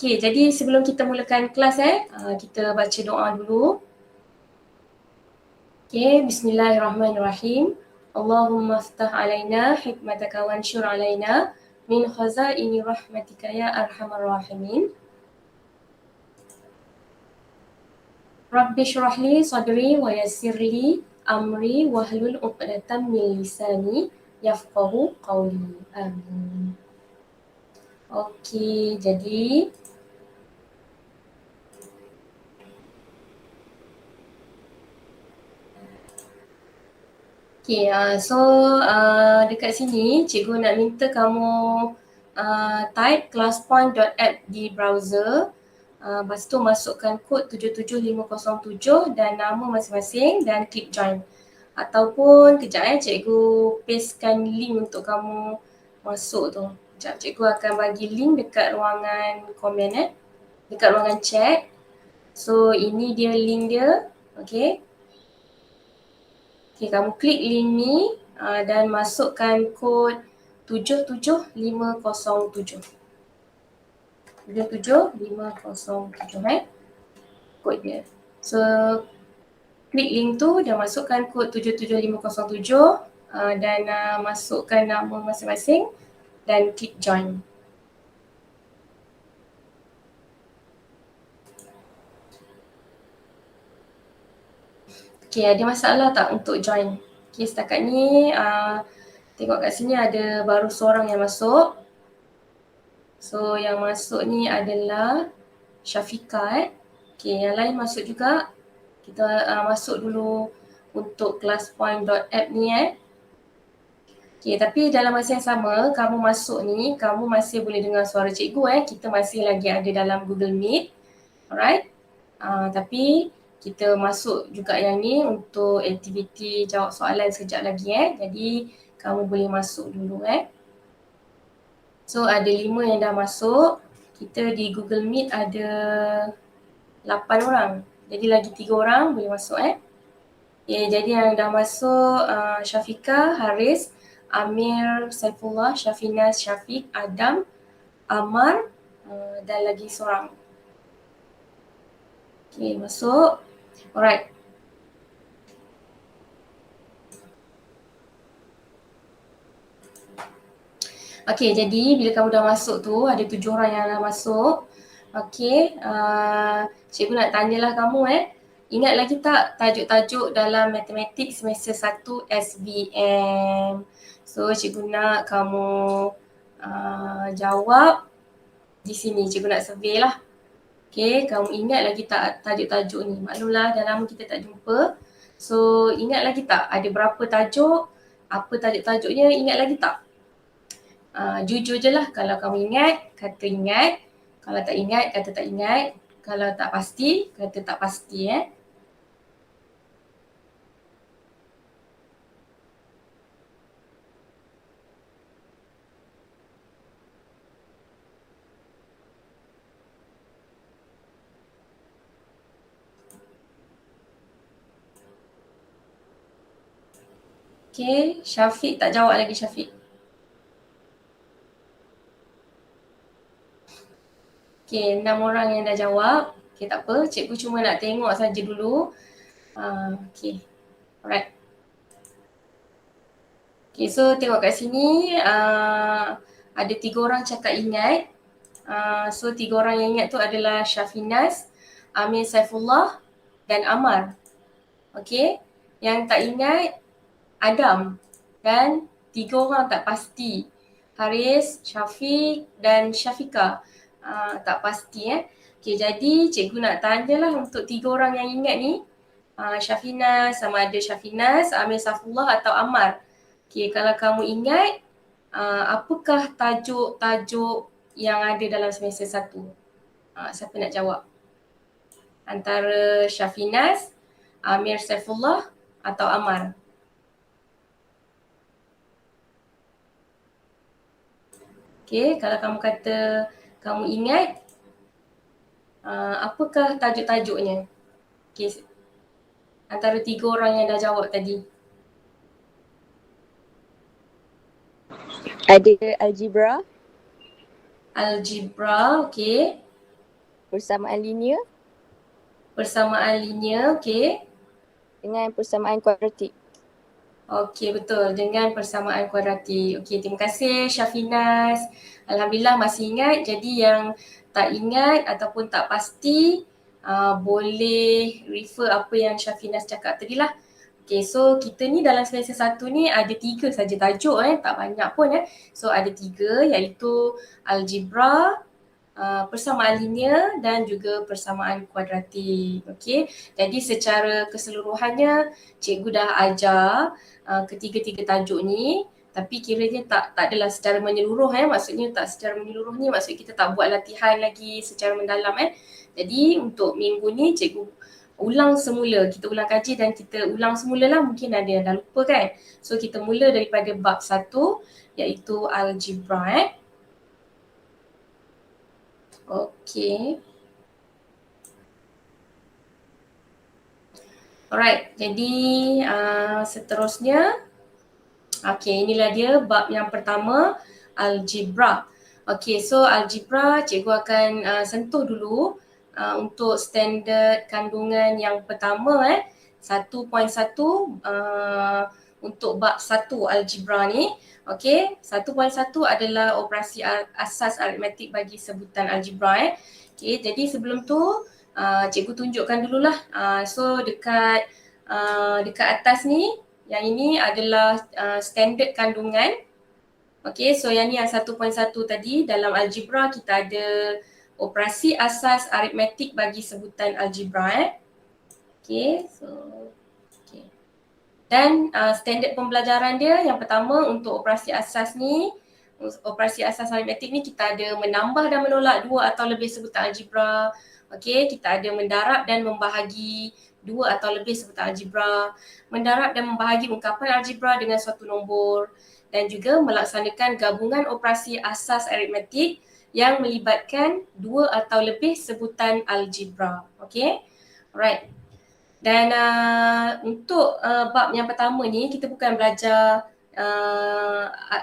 Okey, jadi sebelum kita mulakan kelas kita baca doa dulu. Okey, bismillahirrahmanirrahim. Allahumma aftah alaina hikmataka wanshur alaina min khazaini rahmatika ya arhamar rahimin. Rabbi shrah li sadri wa yassir li amri wahlul 'uqdatam min lisani yafqahu qawli. Amin. Okey, jadi dekat sini cikgu nak minta kamu type classpoint.app di browser. Lepas tu masukkan kod 77507 dan nama masing-masing dan klik join. Ataupun kejap cikgu pastekan link untuk kamu masuk tu. Sekejap cikgu akan bagi link dekat ruangan komen dekat ruangan chat. So ini dia link dia. Okay, kamu klik link ni dan masukkan kod 77507. 77507 kod dia. So klik link tu dan masukkan kod 77507 dan masukkan nama masing-masing dan klik join. Okay, ada masalah tak untuk join? Okay, setakat ni tengok kat sini ada baru seorang yang masuk. So yang masuk ni adalah Syafika. Okay, yang lain masuk juga. Kita masuk dulu untuk classpoint.app ni Okay, tapi dalam masa yang sama kamu masuk ni, kamu masih boleh dengar suara cikgu Kita masih lagi ada dalam Google Meet. Alright. Tapi kita masuk juga yang ni untuk aktiviti jawab soalan sekejap lagi Jadi kamu boleh masuk dulu So ada 5 yang dah masuk. Kita di Google Meet ada 8 orang. Jadi lagi 3 orang boleh masuk Okay, jadi yang dah masuk Syafika, Haris, Amir, Saifullah, Syafinas, Syafiq, Adam, Amar dan lagi seorang. Okay, masuk. Alright. Okay, jadi bila kamu dah masuk tu, ada 7 orang yang dah masuk. Okay, cikgu nak tanyalah kamu ingat lagi tak tajuk-tajuk dalam matematik semester 1 SBM? So, cikgu nak kamu jawab di sini. Cikgu nak survey lah. Okay, kamu ingat lagi tak tajuk-tajuk ni? Maklumlah dah lama kita tak jumpa. So, ingat lagi tak ada berapa tajuk? Apa tajuk-tajuknya? Ingat lagi tak? Jujur je lah. Kalau kamu ingat, kata ingat. Kalau tak ingat, kata tak ingat. Kalau tak pasti, kata tak pasti Okay, Syafiq tak jawab lagi Syafiq. Okay, 6 orang yang dah jawab. Okay, tak apa. Cikgu cuma nak tengok saja dulu. Okay, alright. Okay, so tengok kat sini ada 3 orang cakap ingat. So 3 orang yang ingat tu adalah Syafinas, Amir Saifullah dan Amar. Okay, yang tak ingat Adam dan 3 orang tak pasti. Haris, Syafiq dan Syafika. Tak pasti Okay, jadi cikgu nak tanyalah untuk 3 orang yang ingat ni. Syafinas, sama ada Syafinas, Amir Saifullah atau Amar. Okay, kalau kamu ingat, apakah tajuk-tajuk yang ada dalam semester 1? Siapa nak jawab? Antara Syafinas, Amir Saifullah atau Amar? Okay, kalau kamu kata kamu ingat, apakah tajuk-tajuknya? Okay, antara 3 orang yang dah jawab tadi. Ada algebra. Algebra, okay. persamaan linear Persamaan linear, okey. dengan persamaan kuadratik. Okey, betul. Dengan persamaan kuadratik. Okey, terima kasih Syafinas. Alhamdulillah masih ingat. Jadi yang tak ingat ataupun tak pasti, boleh refer apa yang Syafinas cakap tadi lah. Okay, so kita ni dalam semester 1 ni ada 3 saja tajuk tak banyak pun So ada 3 iaitu algebra, persamaan linear dan juga persamaan kuadratik. Okay, jadi secara keseluruhannya cikgu dah ajar ketiga-tiga tajuk ni, tapi kiranya tak adalah secara menyeluruh maksudnya tak secara menyeluruh ni maksud kita tak buat latihan lagi secara mendalam Jadi untuk minggu ni cikgu ulang semula, kita ulang kaji dan kita ulang semula lah, mungkin ada yang dah lupa kan. So kita mula daripada bab 1 iaitu algebra Okey. Alright, jadi seterusnya, okey, inilah dia bab yang pertama, algebra. Okey, so algebra cikgu akan sentuh dulu untuk standard kandungan yang pertama 1.1 untuk bab 1 algebra ni. Okey, 1.1 adalah operasi asas aritmetik bagi sebutan algebra Okey, jadi sebelum tu cikgu tunjukkan dululah. So dekat atas ni, yang ini adalah standard kandungan. Okey, so yang ni yang 1.1 tadi, dalam algebra kita ada operasi asas aritmetik bagi sebutan algebra Okey, so okey. Dan standard pembelajaran dia yang pertama untuk operasi asas ni, operasi asas aritmetik ni kita ada menambah dan menolak dua atau lebih sebutan algebra. Okey, kita ada mendarab dan membahagi dua atau lebih sebutan algebra, mendarab dan membahagi ungkapan algebra dengan suatu nombor, dan juga melaksanakan gabungan operasi asas aritmetik yang melibatkan dua atau lebih sebutan algebra. Okey, alright. Dan untuk bab yang pertama ni kita bukan belajar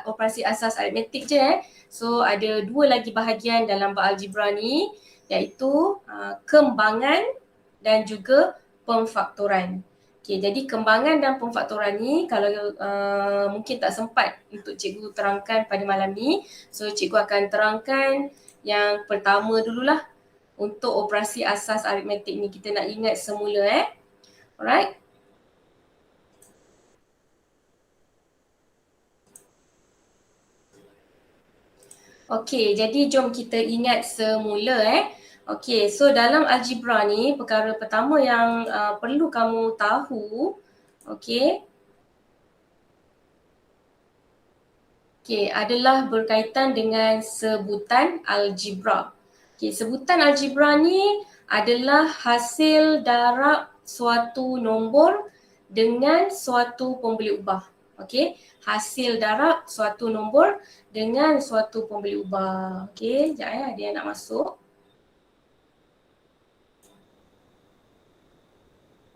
operasi asas aritmetik je So ada dua lagi bahagian dalam bab algebra ni, iaitu kembangan dan juga pemfaktoran. Okay, jadi kembangan dan pemfaktoran ni kalau mungkin tak sempat untuk cikgu terangkan pada malam ni, so cikgu akan terangkan yang pertama dululah. Untuk operasi asas aritmetik ni kita nak ingat semula Alright. Okey, jadi jom kita ingat semula Okey, so dalam algebra ni perkara pertama yang perlu kamu tahu, okey. Okey, adalah berkaitan dengan sebutan algebra. Okey, sebutan algebra ni adalah hasil darab suatu nombor dengan suatu pembeli ubah. Okey, hasil darab suatu nombor dengan suatu pembeli ubah. Okey, sekejap ada yang nak masuk.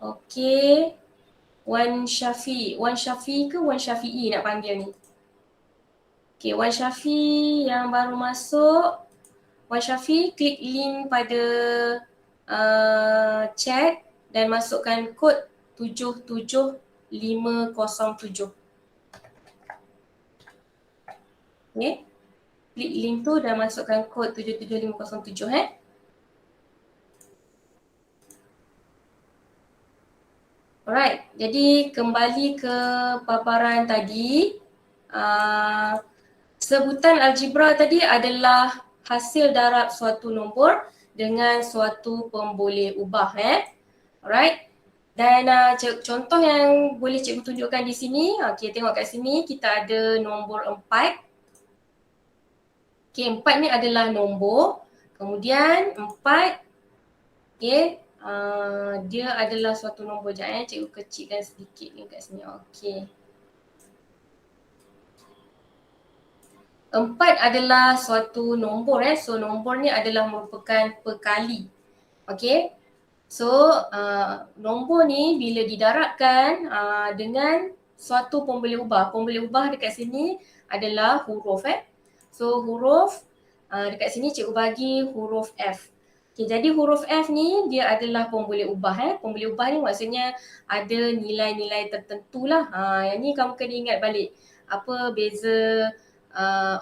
Okey, Wan Syafi. Wan Syafi ke Wan Syafi'i nak panggil ni? Okey, Wan Syafi yang baru masuk. Wan Syafi, klik link pada chat dan masukkan kod 77507. Okay. Klik link tu dan masukkan kod 77507 Alright, jadi kembali ke paparan tadi. Sebutan algebra tadi adalah hasil darab suatu nombor dengan suatu pemboleh ubah Alright. Dan contoh yang boleh cikgu tunjukkan di sini, okay, tengok kat sini kita ada nombor 4. Okay, 4 ni adalah nombor. Kemudian 4, okay, dia adalah suatu nombor. Sekejap cikgu kecilkan sedikit ni kat sini. Okay. 4 adalah suatu nombor So nombor ni adalah merupakan perkali. Okay. So nombor ni bila didarabkan dengan suatu pembeli ubah. Pembeli ubah dekat sini adalah huruf So huruf dekat sini cikgu bagi huruf F. Okay, jadi huruf F ni dia adalah pemboleh ubah. Pemboleh ubah ni maksudnya ada nilai-nilai tertentu lah. Yang ni kamu kena ingat balik. Apa beza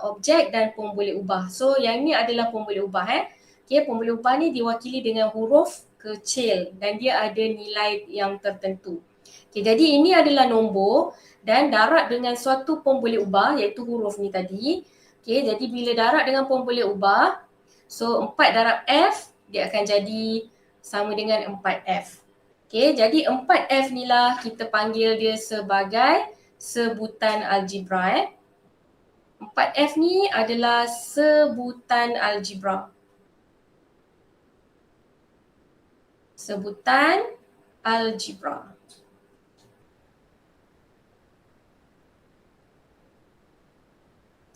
objek dan pemboleh ubah. So yang ni adalah pemboleh ubah. Okay, pemboleh ubah ni diwakili dengan huruf kecil dan dia ada nilai yang tertentu. Okay, jadi ini adalah nombor dan darab dengan suatu pemboleh ubah iaitu huruf ni tadi. Okay, jadi bila darab dengan pemboleh ubah, so 4 darab F dia akan jadi sama dengan 4F. Okay, jadi 4F ni lah kita panggil dia sebagai sebutan algebra. 4F ni adalah sebutan algebra. Sebutan algebra.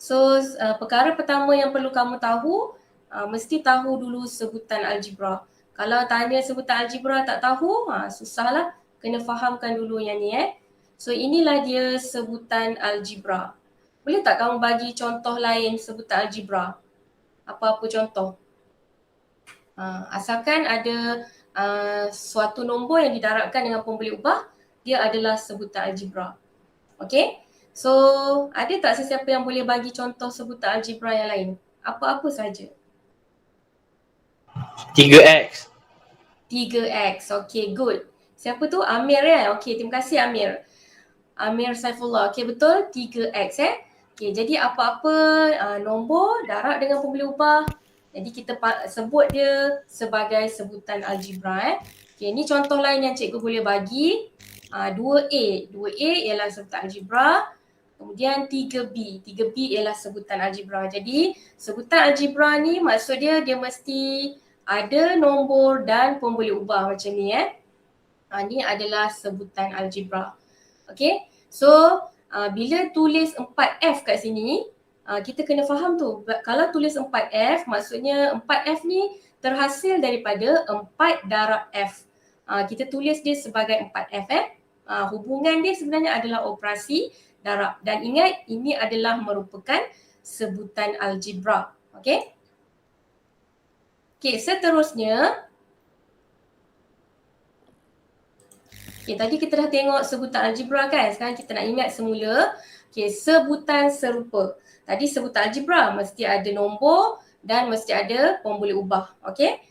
So, perkara pertama yang perlu kamu tahu, mesti tahu dulu sebutan algebra. Kalau tanya sebutan algebra tak tahu, susahlah. Kena fahamkan dulu yang ni. So, inilah dia sebutan algebra. Boleh tak kamu bagi contoh lain sebutan algebra? Apa-apa contoh? Asalkan ada suatu nombor yang didarabkan dengan pemboleh ubah, dia adalah sebutan algebra. Okay? So, ada tak sesiapa yang boleh bagi contoh sebutan algebra yang lain? Apa-apa saja. 3x. 3x. Okay, good. Siapa tu? Amir ya? Okay, terima kasih Amir. Amir Saifullah. Okay, betul. 3x Okay, jadi apa-apa nombor darab dengan pemboleh ubah. Jadi kita sebut dia sebagai sebutan algebra. Okay, ni contoh lain yang cikgu boleh bagi. 2A. 2A ialah sebutan algebra. Kemudian 3B. 3B ialah sebutan algebra. Jadi sebutan algebra ni maksud dia mesti ada nombor dan pemboleh ubah macam ni. Ni adalah sebutan algebra. Okay. So bila tulis 4F kat sini, kita kena faham tu. Kalau tulis 4F, maksudnya 4F ni terhasil daripada 4 darab F. Kita tulis dia sebagai 4F. Hubungan dia sebenarnya adalah operasi darab. Dan ingat, ini adalah merupakan sebutan algebra. Okay. Okay, seterusnya. Okay, tadi kita dah tengok sebutan algebra kan. Sekarang kita nak ingat semula. Okay, sebutan serupa. Tadi sebutan algebra mesti ada nombor dan mesti ada pemboleh ubah. Okay.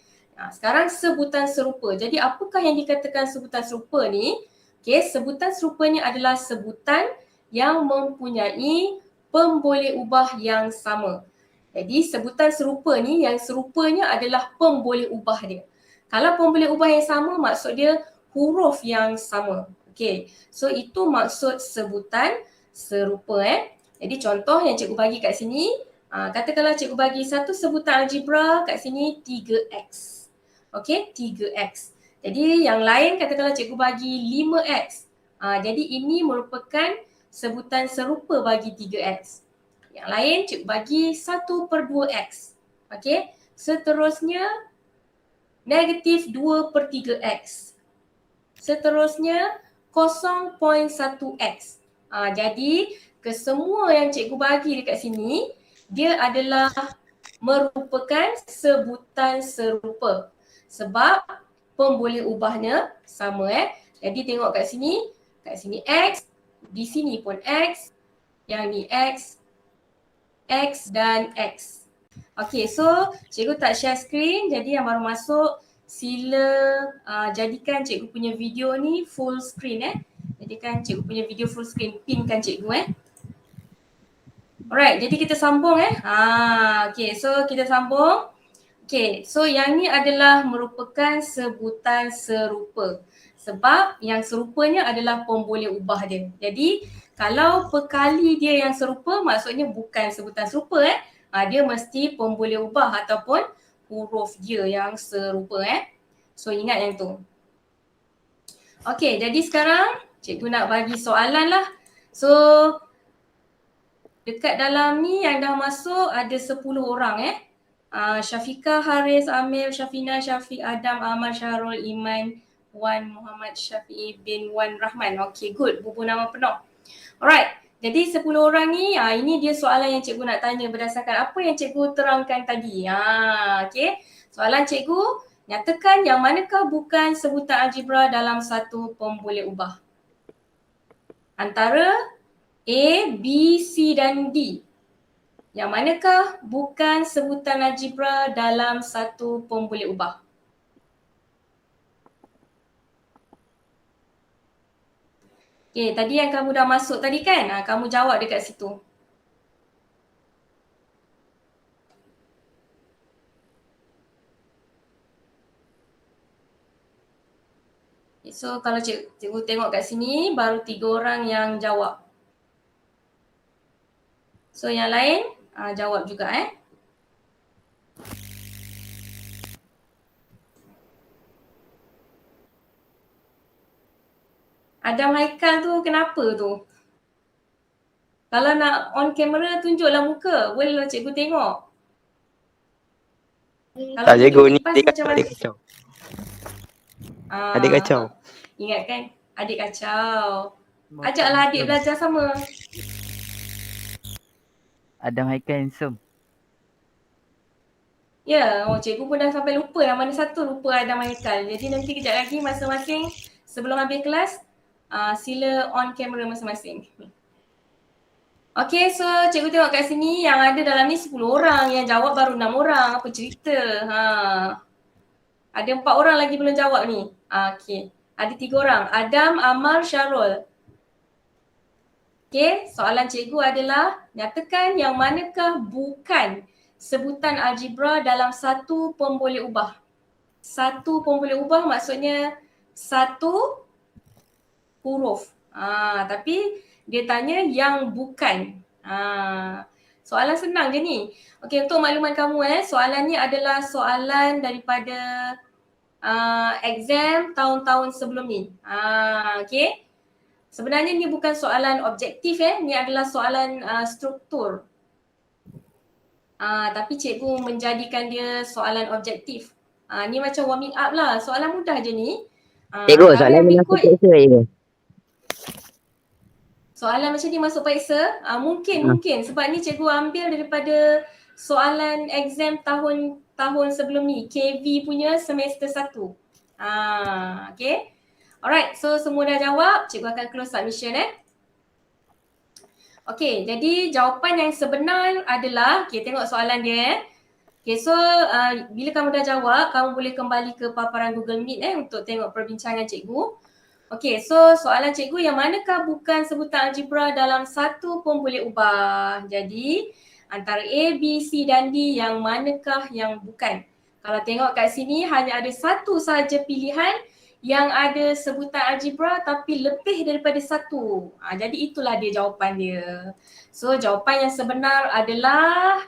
Sekarang sebutan serupa. Jadi apakah yang dikatakan sebutan serupa ni? Okay, sebutan serupa ni adalah sebutan yang mempunyai pemboleh ubah yang sama. Jadi sebutan serupa ni, yang serupanya adalah pemboleh ubah dia. Kalau pemboleh ubah yang sama, maksud dia huruf yang sama. Okay, so itu maksud sebutan serupa. Jadi contoh yang cikgu bagi kat sini, katakanlah cikgu bagi satu sebutan algebra kat sini 3x. Okay, 3x. Jadi yang lain katakanlah cikgu bagi 5x. Jadi ini merupakan sebutan serupa bagi 3x. Yang lain cikgu bagi 1/2x. Okay, seterusnya negatif 2/3x. Seterusnya 0.1x. Jadi kesemua yang cikgu bagi dekat sini, dia adalah merupakan sebutan serupa. Sebab pemboleh ubahnya sama. Jadi tengok kat sini x, di sini pun x, yang ni x dan x. Okay, so cikgu tak share screen, jadi yang baru masuk sila jadikan cikgu punya video ni full screen. Jadikan cikgu punya video full screen, pinkan cikgu. Alright, jadi kita sambung. Okay, so kita sambung. Okay, so yang ni adalah merupakan sebutan serupa. Sebab yang serupanya adalah pemboleh ubah dia. Jadi kalau perkali dia yang serupa, maksudnya bukan sebutan serupa. Dia mesti pemboleh ubah ataupun huruf dia yang serupa. So ingat yang tu. Okay, jadi sekarang cikgu nak bagi soalan lah. So dekat dalam ni yang dah masuk ada 10 orang. Syafiqah, Haris, Amir, Syafina, Syafiq, Adam, Ahmad, Syahrul, Iman, Wan, Muhammad, Syafi'i bin Wan Rahman. Okay, good. Bubu nama penuh. Alright. Jadi 10 orang ni, ini dia soalan yang cikgu nak tanya berdasarkan apa yang cikgu terangkan tadi. Okay. Soalan cikgu, nyatakan yang manakah bukan sebutan algebra dalam satu pemboleh ubah. Antara A, B, C dan D. Yang manakah bukan sebutan algebra dalam satu pemboleh ubah? Okay, tadi yang kamu dah masuk tadi kan? Kamu jawab dekat situ. So kalau cikgu tengok kat sini, baru 3 orang yang jawab. So yang lain jawab juga Adam Haikal tu kenapa tu? Kalau nak on camera tunjuklah muka, bolehlah cikgu tengok. Kalau Tak cikgu, tunjuk ni kipas adik macam kacau, mana? adik kacau. Adik kacau. Ingatkan, adik kacau. Ajaklah adik belajar sama. Adam Haikal handsome. Ya, cikgu pun dah sampai lupa yang mana satu, lupa Adam Haikal. Jadi nanti kejap lagi masing-masing sebelum habis kelas, sila on camera masing-masing. Okay, so cikgu tengok kat sini yang ada dalam ni 10 orang, yang jawab baru 6 orang. Apa cerita? Ada 4 orang lagi belum jawab ni. Okay, ada 3 orang. Adam, Amar, Syarul. Okay, soalan cikgu adalah nyatakan yang manakah bukan sebutan algebra dalam satu pemboleh ubah. Satu pemboleh ubah maksudnya satu huruf. Tapi dia tanya yang bukan. Soalan senang je ni. Okey, untuk makluman kamu soalan ni adalah soalan daripada exam tahun-tahun sebelum ni. Okey. Sebenarnya ni bukan soalan objektif ni adalah soalan struktur. Tapi cikgu menjadikan dia soalan objektif. Ni macam warming up lah. Soalan mudah je ni. Cikgu, soalan ni masuk peksa je. Soalan macam ni masuk periksa? Mungkin sebab ni cikgu ambil daripada soalan exam tahun sebelum ni, KV punya semester 1. Okay. Alright, so semua dah jawab, cikgu akan close submission Okay, jadi jawapan yang sebenar adalah, okay, tengok soalan dia Okay, so bila kamu dah jawab, kamu boleh kembali ke paparan Google Meet untuk tengok perbincangan cikgu. Okay, so soalan cikgu, yang manakah bukan sebutan algebra dalam satu pemboleh ubah? Jadi antara A, B, C dan D, yang manakah yang bukan? Kalau tengok kat sini hanya ada satu sahaja pilihan yang ada sebutan algebra tapi lebih daripada satu. Jadi itulah dia jawapan dia. So jawapan yang sebenar adalah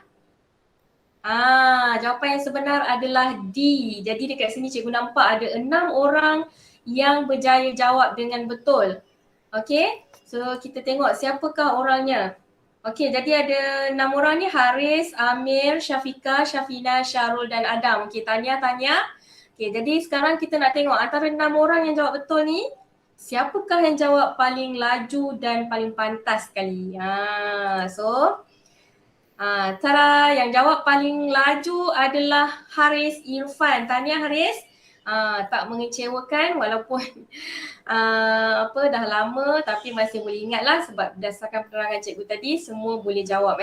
jawapan yang sebenar adalah D. Jadi dekat sini cikgu nampak ada 6 orang yang berjaya jawab dengan betul. Okay, so kita tengok siapakah orangnya. Okay, jadi ada 6 orang ni, Haris, Amir, Syafiqah, Syafina, Syarul dan Adam. Okay, tanya. Okay, jadi sekarang kita nak tengok antara 6 orang yang jawab betul ni, siapakah yang jawab paling laju dan paling pantas sekali. Cara yang jawab paling laju adalah Haris Irfan. Tahniah Haris. Tak mengecewakan walaupun dah lama tapi masih boleh ingat lah sebab berdasarkan penerangan cikgu tadi semua boleh jawab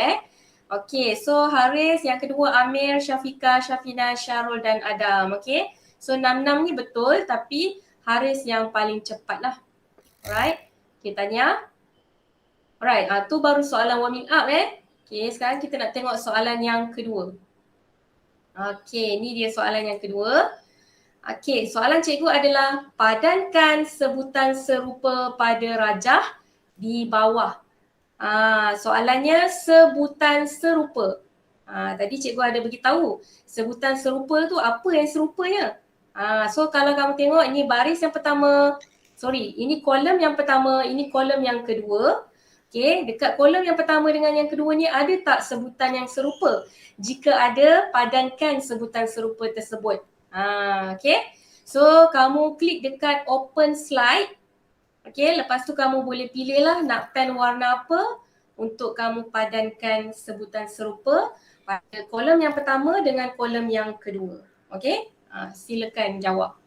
Okay, so Haris, yang kedua Amir, Syafiqah, Syafina, Syarul dan Adam. Okay, so 6-6 ni betul tapi Haris yang paling cepat lah. Alright, okay, tanya. Alright, tu baru soalan warming up Okay, sekarang kita nak tengok soalan yang kedua. Okay, ni dia soalan yang kedua. Okay, soalan cikgu adalah padankan sebutan serupa pada rajah di bawah. Soalannya sebutan serupa. Tadi cikgu ada beritahu sebutan serupa tu apa yang serupanya. So kalau kamu tengok ini baris yang pertama, ini kolom yang pertama, ini kolom yang kedua. Okay, dekat kolom yang pertama dengan yang kedua ni ada tak sebutan yang serupa? Jika ada, padankan sebutan serupa tersebut. Okay, so kamu klik dekat open slide. Okay, lepas tu kamu boleh pilih lah nak pen warna apa untuk kamu padankan sebutan serupa pada kolom yang pertama dengan kolom yang kedua. Okey? Silakan jawab.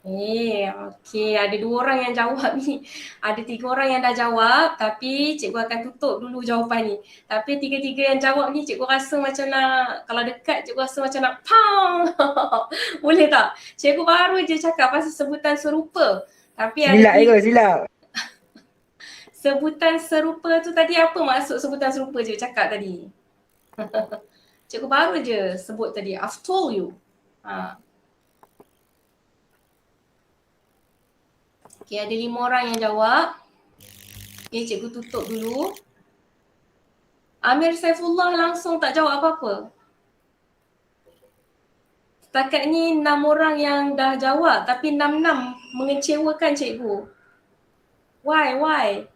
Okey. Ada 2 orang yang jawab ni. Ada 3 orang yang dah jawab tapi cikgu akan tutup dulu jawapan ni. Tapi 3-3 yang jawab ni cikgu rasa macam nak, kalau dekat cikgu rasa macam nak pound. Boleh tak? Cikgu baru je cakap pasal sebutan serupa. Tapi ada Silap ke silap? sebutan serupa tu tadi apa maksud sebutan serupa je cakap tadi? Cikgu baru je sebut tadi. I've told you. Okay, ada 5 orang yang jawab. Okay, cikgu tutup dulu. Amir Saifullah langsung tak jawab apa-apa. Setakat ni 6 orang yang dah jawab tapi 6-6 mengecewakan cikgu. Why?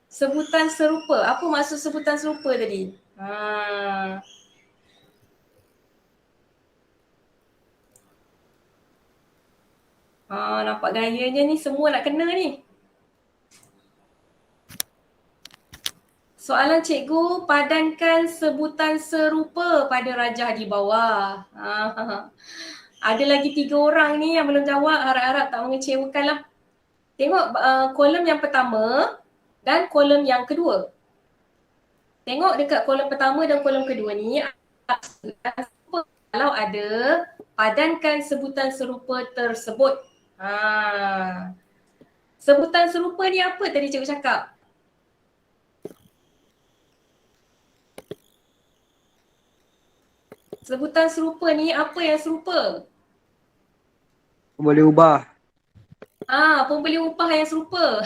Sebutan serupa. Apa maksud sebutan serupa tadi? Nampak gayanya ni semua nak kena ni. Soalan cikgu, padankan sebutan serupa pada rajah di bawah. Ada lagi 3 orang ni yang belum jawab, harap-harap tak mengecewakan lah. Tengok kolom yang pertama dan kolom yang kedua. Tengok dekat kolom pertama dan kolom kedua ni, kalau ada, padankan sebutan serupa tersebut. Sebutan serupa ni apa tadi cikgu cakap? Sebutan serupa ni apa yang serupa? Boleh ubah. Pembeli upah yang serupa.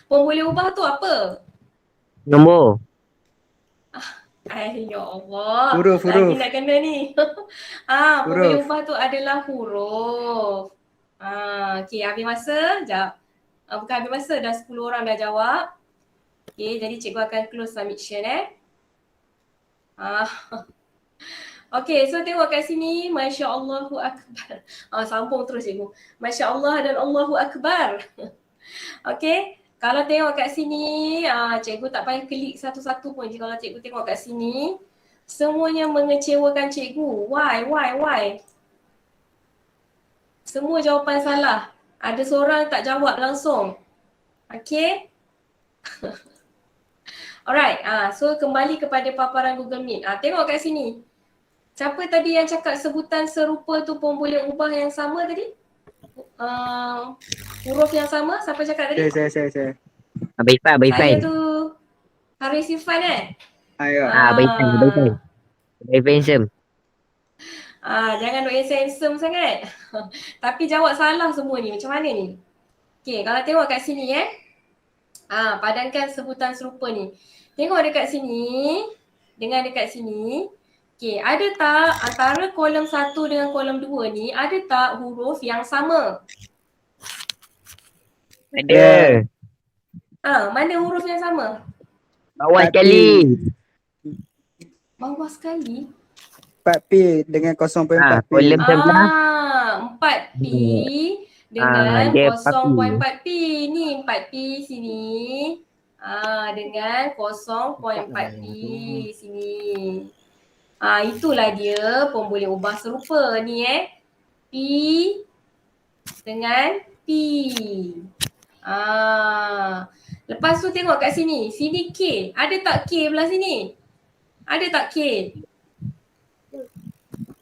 Pembeli upah tu apa? Nombor. Ya Allah. Huruf. Lagi nak kena ni. Pembeli Huruf. upah tu adalah huruf. Okay, habis masa. Sekejap. Bukan habis masa, dah 10 orang dah jawab. Okay, jadi cikgu akan close submission Okay, so tengok kat sini. Masya Allahu Akbar. Sambung terus cikgu. Masya Allah dan Allahu Akbar. Okay, kalau tengok kat sini, cikgu tak payah klik satu-satu pun. Kalau cikgu tengok kat sini, semuanya mengecewakan cikgu. Why? Semua jawapan salah. Ada seorang tak jawab langsung. Okay. Alright, so kembali kepada paparan Google Meet. Tengok kat sini. Siapa tadi yang cakap sebutan serupa tu pun boleh ubah yang sama tadi? Huruf yang sama, siapa cakap tadi? Saya. Abang Saya Ifan. tu Haris Ifan Ayo. Abang Ifan. Handsome. Jangan duk handsome sangat. Tapi jawab salah semua ni, macam mana ni? Okay, kalau tengok kat sini padankan sebutan serupa ni. Tengok dekat sini, dengan dekat sini. Okay, ada tak antara kolom 1 dengan kolom 2 ni, ada tak huruf yang sama? Ada. Mana huruf yang sama? Bawah sekali. Bawah sekali? 4P dengan 0.4P. Kolom sebelah. 4P dengan dia 0.4P. Ni 4P sini. Dengan 0.4P sini. Itulah dia pemboleh ubah serupa ni P dengan P. Lepas tu tengok kat sini. Sini K. Ada tak K belah sini? Ada tak K?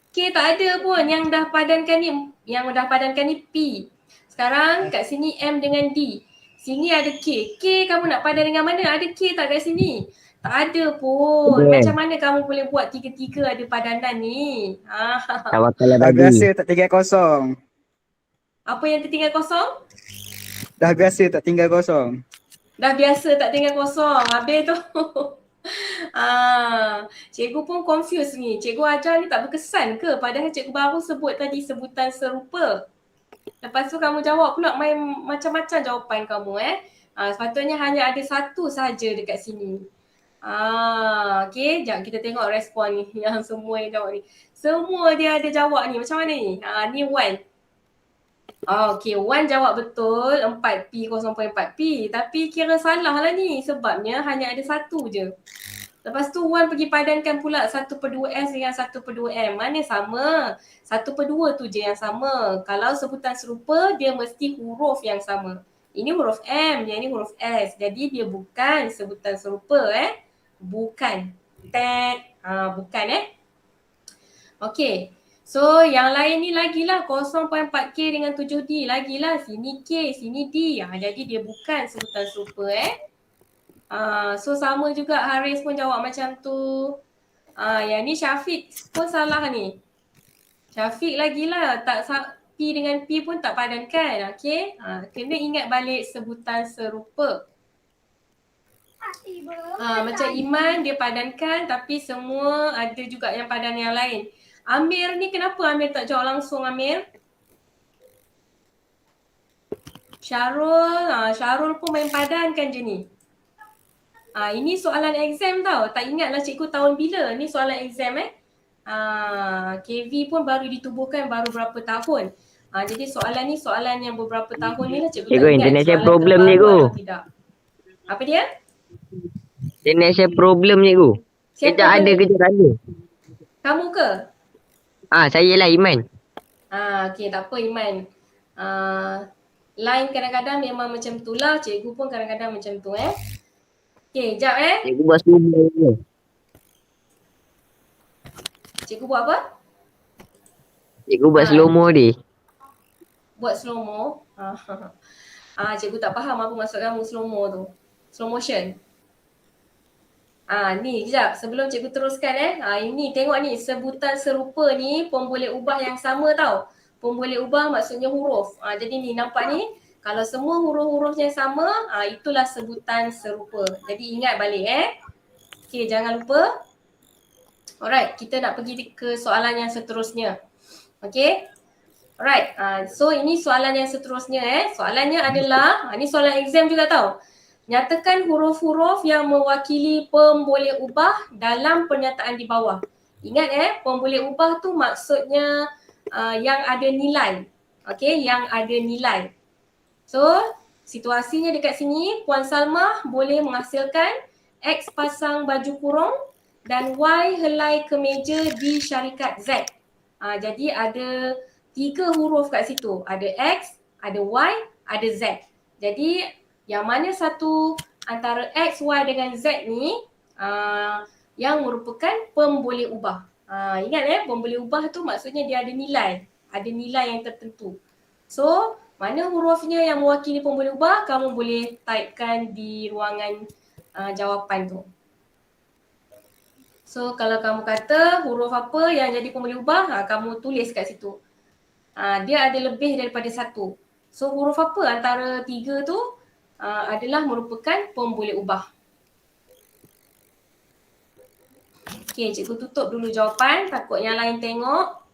K tak ada pun. Yang dah padankan ni P. Sekarang kat sini M dengan D. Sini ada K. K kamu nak padan dengan mana? Ada K tak kat sini? Tak ada pun. Macam mana kamu boleh buat tiga-tiga ada padanan ni? Tawakal Dah bagi. biasa tak tinggal kosong. Apa yang tertinggal kosong? Dah biasa tak tinggal kosong. Dah biasa tak tinggal kosong. Habis tu. Cikgu pun confused ni. Cikgu ajar ni tak berkesan ke? Padahal cikgu baru sebut tadi sebutan serupa. Lepas tu kamu jawab pula main macam-macam jawapan kamu Sepatutnya hanya ada satu saja dekat sini. Okay, jap kita tengok respon ni. Yang semua yang jawab ni. Semua dia ada jawab ni. Macam mana ni? Ni one. Okay, Wan jawab betul 4P 0.4P. Tapi kira salah lah ni sebabnya hanya ada satu je. Lepas tu Wan pergi padankan pula 1/2S dengan 1/2M. Mana sama? 1/2 tu je yang sama. Kalau sebutan serupa, dia mesti huruf yang sama. Ini huruf M, yang ni huruf S. Jadi dia bukan sebutan serupa Bukan. Bukan Okay. So yang lain ni lagilah 0.4K dengan 7D. Lagilah sini K, sini D. Jadi dia bukan sebutan serupa So sama juga Haris pun jawab macam tu. Yang ni Syafiq pun salah ni. Syafiq lagilah P dengan P pun tak padankan. Okay. Kena ingat balik sebutan serupa. Macam Iman dia padankan tapi semua ada juga yang padan yang lain. Amir ni kenapa Amir tak jawab langsung Amir? Syarul pun main padankan je ni. Ini soalan exam tau. Tak ingatlah cikgu tahun bila. Ni soalan exam KV pun baru ditubuhkan baru berapa tahun. Jadi soalan ni soalan yang beberapa tahun ni lah cikgu tak ingat. internet saya soalan problem terbaru cikgu. atau tidak. Apa dia? Internet saya problem cikgu. Kejap ada, kejap tak ada. Kamu ke? Saya lah Iman. Okay, tak apa Iman. Line kadang-kadang memang macam tu lah. Cikgu pun kadang-kadang macam tu Okay, jap Cikgu buat semua je. Cikgu buat apa? Cikgu buat slow mo ni. Buat slow mo. Cikgu tak faham apa maksud kamu slow mo tu. Slow motion. Ni kejap sebelum cikgu teruskan ini tengok ni sebutan serupa ni pun boleh ubah yang sama tau. Pun boleh ubah maksudnya huruf. Jadi ni nampak ni kalau semua huruf-hurufnya sama itulah sebutan serupa. Jadi ingat balik Okay, jangan lupa. Alright, kita nak pergi ke soalan yang seterusnya. Okay. Alright, so ini soalan yang seterusnya Soalannya adalah, ni soalan exam juga tau. Nyatakan huruf-huruf yang mewakili pemboleh ubah dalam pernyataan di bawah. Ingat pemboleh ubah tu maksudnya yang ada nilai. Okay, yang ada nilai. So, situasinya dekat sini, Puan Salmah boleh menghasilkan X pasang baju kurung dan Y helai kemeja di syarikat Z. Jadi ada 3 huruf kat situ. Ada X, ada Y, ada Z. Jadi yang mana satu antara X, Y dengan Z ni yang merupakan pemboleh ubah. Ingat pemboleh ubah tu maksudnya dia ada nilai. Ada nilai yang tertentu. So, mana hurufnya yang mewakili pemboleh ubah, kamu boleh typekan di ruangan jawapan tu. So, kalau kamu kata huruf apa yang jadi pemboleh ubah, kamu tulis kat situ. Dia ada lebih daripada satu. So, huruf apa antara 3 tu adalah merupakan pemboleh ubah. Okay, cikgu tutup dulu jawapan, takut yang lain tengok.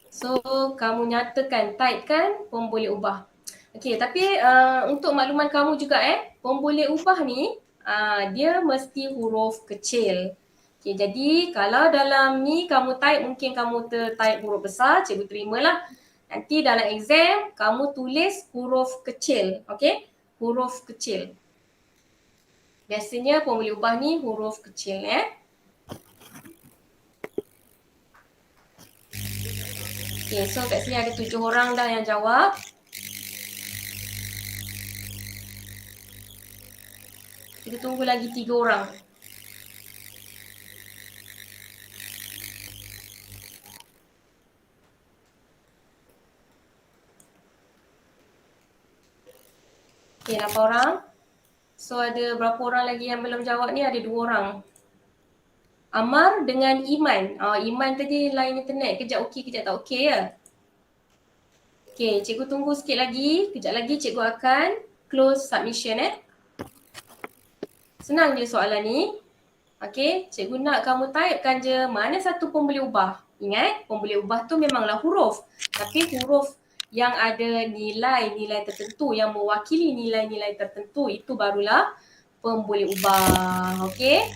So, kamu nyatakan, typekan pemboleh ubah. Okay, tapi untuk makluman kamu juga pemboleh ubah ni, dia mesti huruf kecil. Okay, jadi kalau dalam ni kamu type, mungkin kamu type huruf besar, cikgu terimalah. Nanti dalam exam, kamu tulis huruf kecil. Okay, huruf kecil. Biasanya pemboleh ubah ni huruf kecil Okay, so kat sini ada 7 orang dah yang jawab. Kita tunggu lagi 3 orang. Okay, 8 orang. So ada berapa orang lagi yang belum jawab ni? Ada 2 orang. Amar dengan Iman. Iman tadi line internet. Kejap okey, kejap tak okey ya. Okay, cikgu tunggu sikit lagi. Kejap lagi cikgu akan close submission Senang je soalan ni. Okay, cikgu nak kamu typekan je mana satu pemboleh ubah. Ingat, pemboleh ubah tu memanglah huruf. Tapi huruf yang ada nilai-nilai tertentu, yang mewakili nilai-nilai tertentu, itu barulah pemboleh ubah. Okay?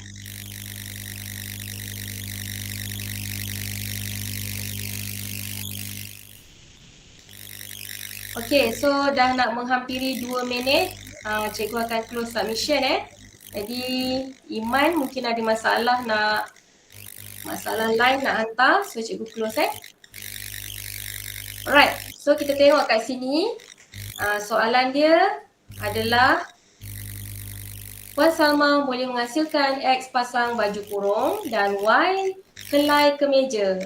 Okay, so dah nak menghampiri 2 minit. Cikgu akan close submission Jadi Iman mungkin ada masalah line nak hantar. So cikgu close Alright, so kita tengok kat sini. Soalan dia adalah Puan Salma boleh menghasilkan X pasang baju kurung dan Y helai kemeja.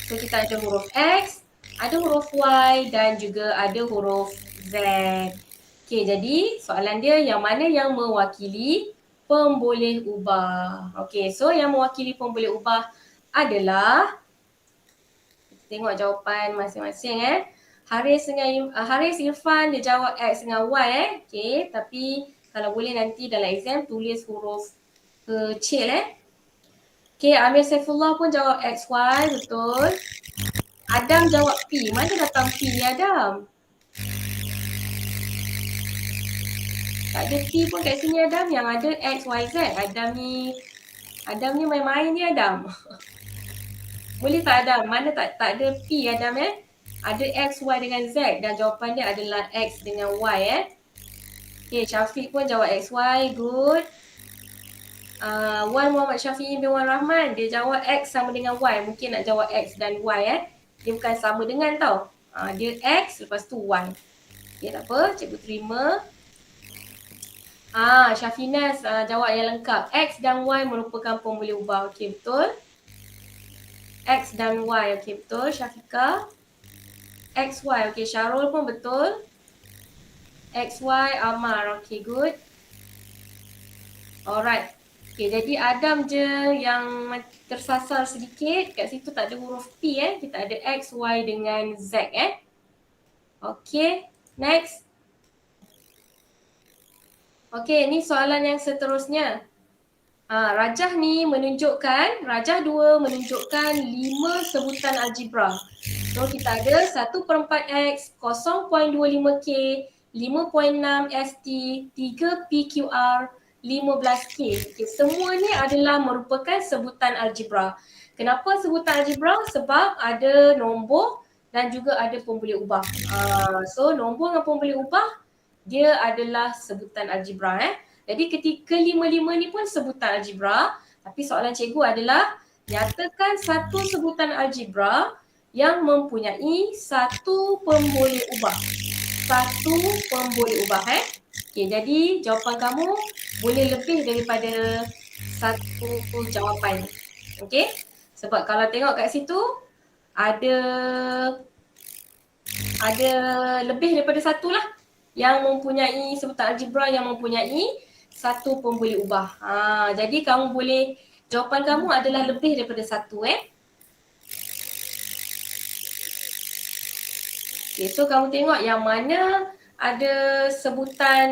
So kita ada huruf X, ada huruf Y dan juga ada huruf Z. Okay, jadi soalan dia yang mana yang mewakili pemboleh ubah. Okay, so yang mewakili pemboleh ubah adalah, kita tengok jawapan masing-masing Haris Irfan dia jawab X dengan Y Okay, tapi kalau boleh nanti dalam exam tulis huruf kecil Okay, Amir Saifullah pun jawab XY, betul. Adam jawab P. Mana datang P ni Adam? Tak ada P pun kat sini Adam, yang ada X, Y, Z. Adam ni main-main ni Adam. Boleh tak Adam? Mana tak ada P Adam Ada X, Y dengan Z dan jawapan dia adalah X dengan Y Okay, Syafiq pun jawab XY, good. Wan Muhammad Syafiq bin Wan Rahman, dia jawab X sama dengan Y. Mungkin nak jawab X dan Y Dia bukan sama dengan tau. Dia X lepas tu Y. Okay, tak apa, cikgu terima. Syafinas jawab yang lengkap. X dan Y merupakan pemboleh ubah. Okay, betul. X dan Y, okay betul. Syafiqah. XY, okay Syarul pun betul. XY Amar, okay good. Alright. Okay, jadi Adam je yang tersasar sedikit. Kat situ tak ada huruf P Kita ada X, Y dengan Z Okay, next. Okay, ni soalan yang seterusnya. Rajah ni menunjukkan, rajah 2 menunjukkan 5 sebutan algebra. So kita ada 1/4x, 0.25k, 5.6 ST, 3 PQR, 15k. Okay, semua ni adalah merupakan sebutan algebra. Kenapa sebutan algebra? Sebab ada nombor dan juga ada pemboleh ubah. So nombor dengan pemboleh ubah dia adalah sebutan algebra Jadi ketika 5 ni pun sebutan algebra, tapi soalan cikgu adalah nyatakan satu sebutan algebra yang mempunyai satu pemboleh ubah. Satu pemboleh ubah Okay, jadi jawapan kamu boleh lebih daripada satu jawapan. Okay, sebab kalau tengok kat situ ada lebih daripada satu lah yang mempunyai sebutan algebra yang mempunyai satu pemboleh ubah. Jadi kamu boleh, jawapan kamu adalah lebih daripada satu Okay, so kamu tengok yang mana ada sebutan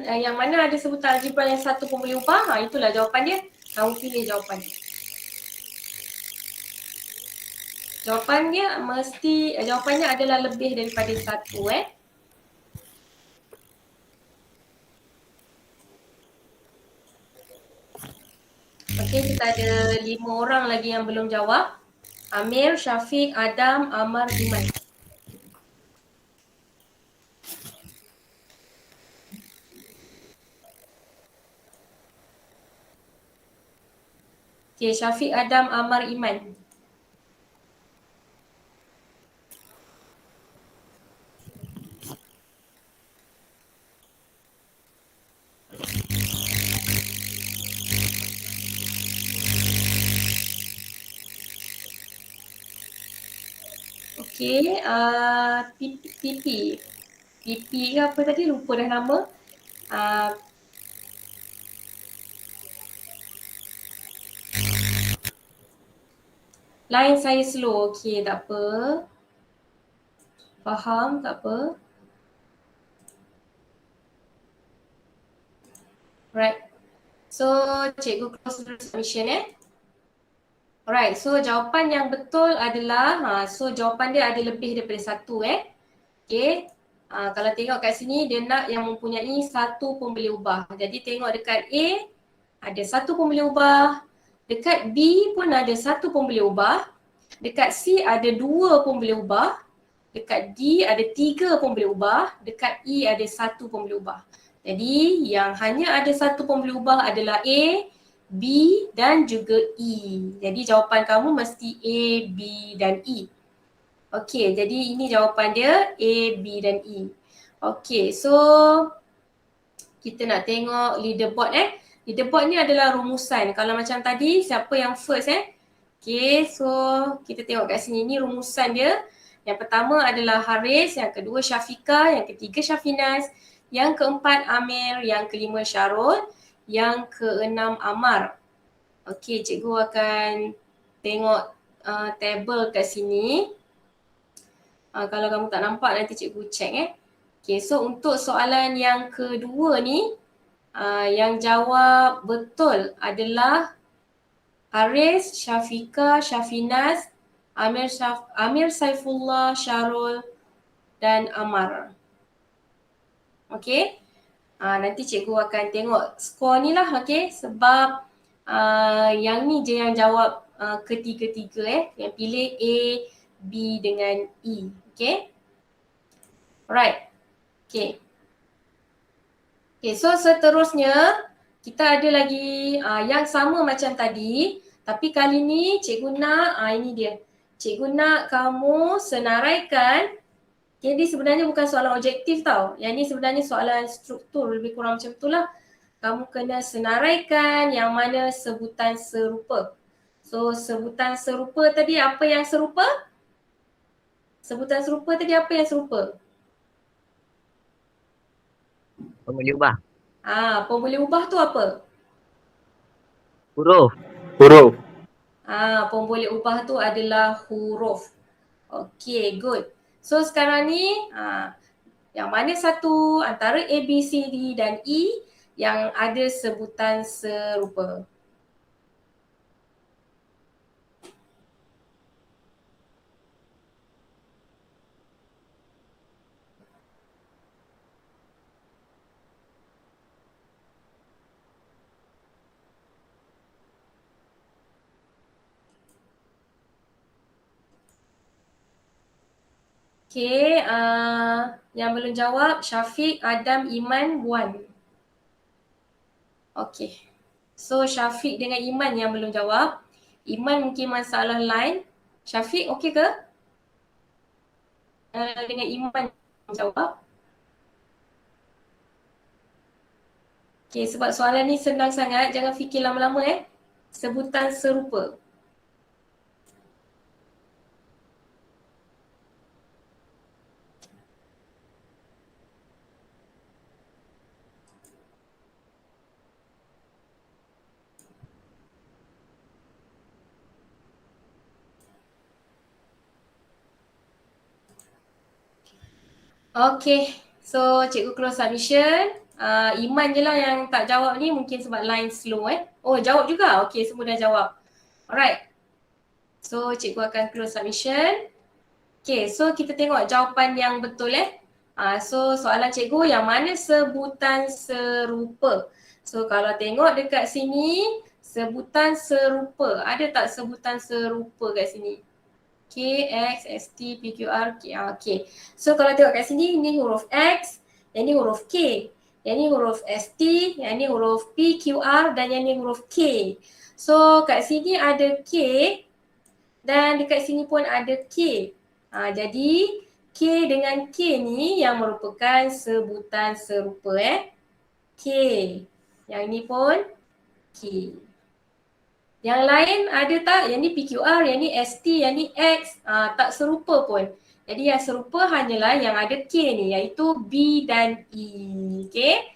algebra yang satu pemboleh ubah, itulah jawapan dia. Kamu pilih jawapan dia. Jawapannya adalah lebih daripada satu Okay, kita ada 5 orang lagi yang belum jawab. Amir, Syafiq, Adam, Amar, Iman. Okay, Syafiq, Adam, Amar, Iman. Okay, PP ke apa tadi, lupa dah nama. Line saya slow, okay tak apa. Faham, tak apa. Right, so cikgu close dulu submission Alright, so jawapan yang betul adalah, so jawapan dia ada lebih daripada satu Okay, kalau tengok kat sini dia nak yang mempunyai satu pemboleh ubah. Jadi tengok dekat A ada satu pemboleh ubah, dekat B pun ada satu pemboleh ubah, dekat C ada 2 pemboleh ubah Dekat D ada 3 pun boleh ubah, dekat E ada 1 pun boleh ubah. Jadi yang hanya ada 1 pun boleh ubah adalah A, B dan juga E. Jadi jawapan kamu mesti A, B dan E. Okey, jadi ini jawapan dia A, B dan E. Okey, so kita nak tengok leaderboard Leaderboard ni adalah rumusan. Kalau macam tadi, siapa yang first Okay, so kita tengok kat sini. Ni rumusan dia. Yang pertama adalah Haris, yang kedua Syafiqah, yang ketiga Syafinas, yang keempat Amir, yang kelima Syarul, yang keenam Amar. Okay, cikgu akan tengok table kat sini. Kalau kamu tak nampak nanti cikgu check Okay, so untuk soalan yang kedua ni, yang jawab betul adalah Haris, Syafiqah, Syafinas, Amir Saifullah, Syarul dan Amar. Okay. Nanti cikgu akan tengok skor ni lah, okay. Sebab yang ni je yang jawab ketiga-tiga yang pilih A, B dengan E. Okay. Alright. Okay. Okay, so seterusnya kita ada lagi yang sama macam tadi, tapi kali ni cikgu nak, ini dia. Cikgu nak kamu senaraikan, jadi sebenarnya bukan soalan objektif tau. Yang ni sebenarnya soalan struktur, lebih kurang macam tu lah. Kamu kena senaraikan yang mana sebutan serupa. So sebutan serupa tadi apa yang serupa? Sebutan serupa tadi apa yang serupa? Boleh ubah. Boleh ubah tu apa? Huruf. Boleh ubah tu adalah huruf. Okay, good. So sekarang ni yang mana satu antara A, B, C, D dan E yang ada sebutan serupa? Okay, yang belum jawab Syafiq, Adam, Iman, Wan. Okay, so Syafiq dengan Iman yang belum jawab. Iman mungkin masalah line. Syafiq okay ke? Dengan Iman jawab. Okay, sebab soalan ni senang sangat, jangan fikir lama-lama Sebutan serupa. Okay, so cikgu close submission. Iman je lah yang tak jawab ni, mungkin sebab line slow Oh, jawab juga? Okay, semua dah jawab. Alright. So cikgu akan close submission. Okay, so kita tengok jawapan yang betul So soalan cikgu, yang mana sebutan serupa? So kalau tengok dekat sini, sebutan serupa. Ada tak sebutan serupa kat sini? K, X, S, T, P, Q, R, K. Okay. So kalau tengok kat sini, ni huruf X, yang ni huruf K. Yang ni huruf S, T, yang ni huruf P, Q, R dan yang ni huruf K. So kat sini ada K dan dekat sini pun ada K. Jadi K dengan K ni yang merupakan sebutan serupa K. Yang ni pun K. Yang lain ada tak? Yang ni PQR, yang ni ST, yang ni X. Tak serupa pun. Jadi yang serupa hanyalah yang ada K ni, iaitu B dan E. Okay.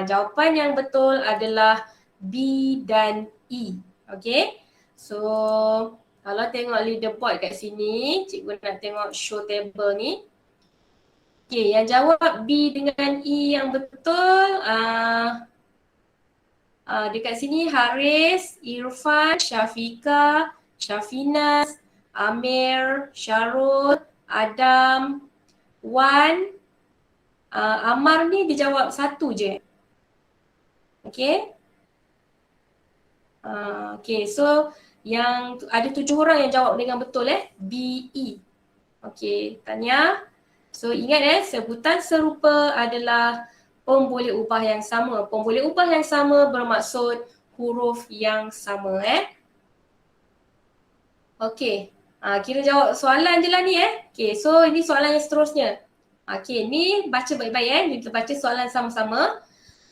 Jawapan yang betul adalah B dan E. Okay. So kalau tengok leaderboard kat sini, cikgu nak tengok show table ni. Okay, yang jawab B dengan E yang betul, dekat sini Haris, Irfan, Syafiqah, Syafinas, Amir, Syarul, Adam, Wan, Amar ni dijawab satu je. Okay. Okay, so yang ada 7 orang yang jawab dengan betul B, E. Okey, Tanya. So ingat sebutan serupa adalah pemboleh ubah yang sama. Pemboleh ubah yang sama bermaksud huruf yang sama Okey. Kira jawab soalan je lah ni Okey, so ini soalan yang seterusnya. Okey, ni baca baik-baik Kita baca soalan sama-sama.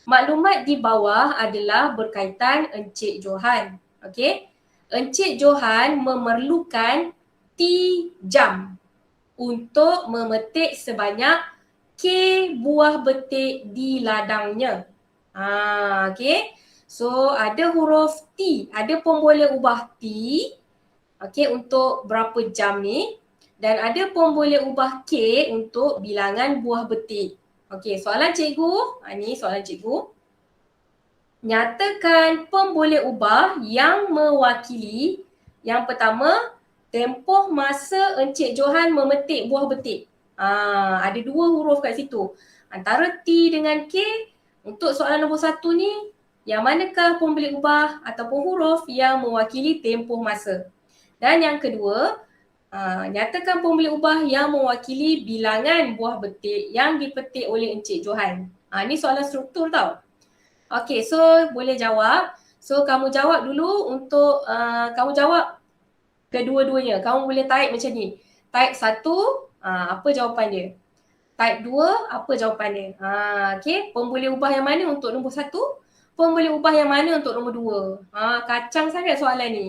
Maklumat di bawah adalah berkaitan Encik Johan. Okey. Encik Johan memerlukan T jam untuk memetik sebanyak K buah betik di ladangnya. Okey. So ada huruf T, ada pemboleh ubah T untuk berapa jam ni, dan ada pemboleh ubah K untuk bilangan buah betik. Okey, soalan cikgu, ni soalan cikgu. Nyatakan pemboleh ubah yang mewakili yang pertama, tempoh masa Encik Johan memetik buah betik. Ada dua huruf kat situ. Antara T dengan K. Untuk soalan nombor 1 ni, yang manakah pemboleh ubah ataupun huruf yang mewakili tempoh masa? Dan yang kedua, nyatakan pemboleh ubah yang mewakili bilangan buah betik yang dipetik oleh Encik Johan. Ni soalan struktur tau. Okey, so boleh jawab. So kamu jawab dulu untuk kamu jawab kedua-duanya. Kamu boleh type macam ni. Type 1, apa jawapan dia? Type 2, apa jawapan dia? Okey, pemboleh ubah yang mana untuk nombor 1? Pemboleh ubah yang mana untuk nombor 2? Kacang sangat soalan ni.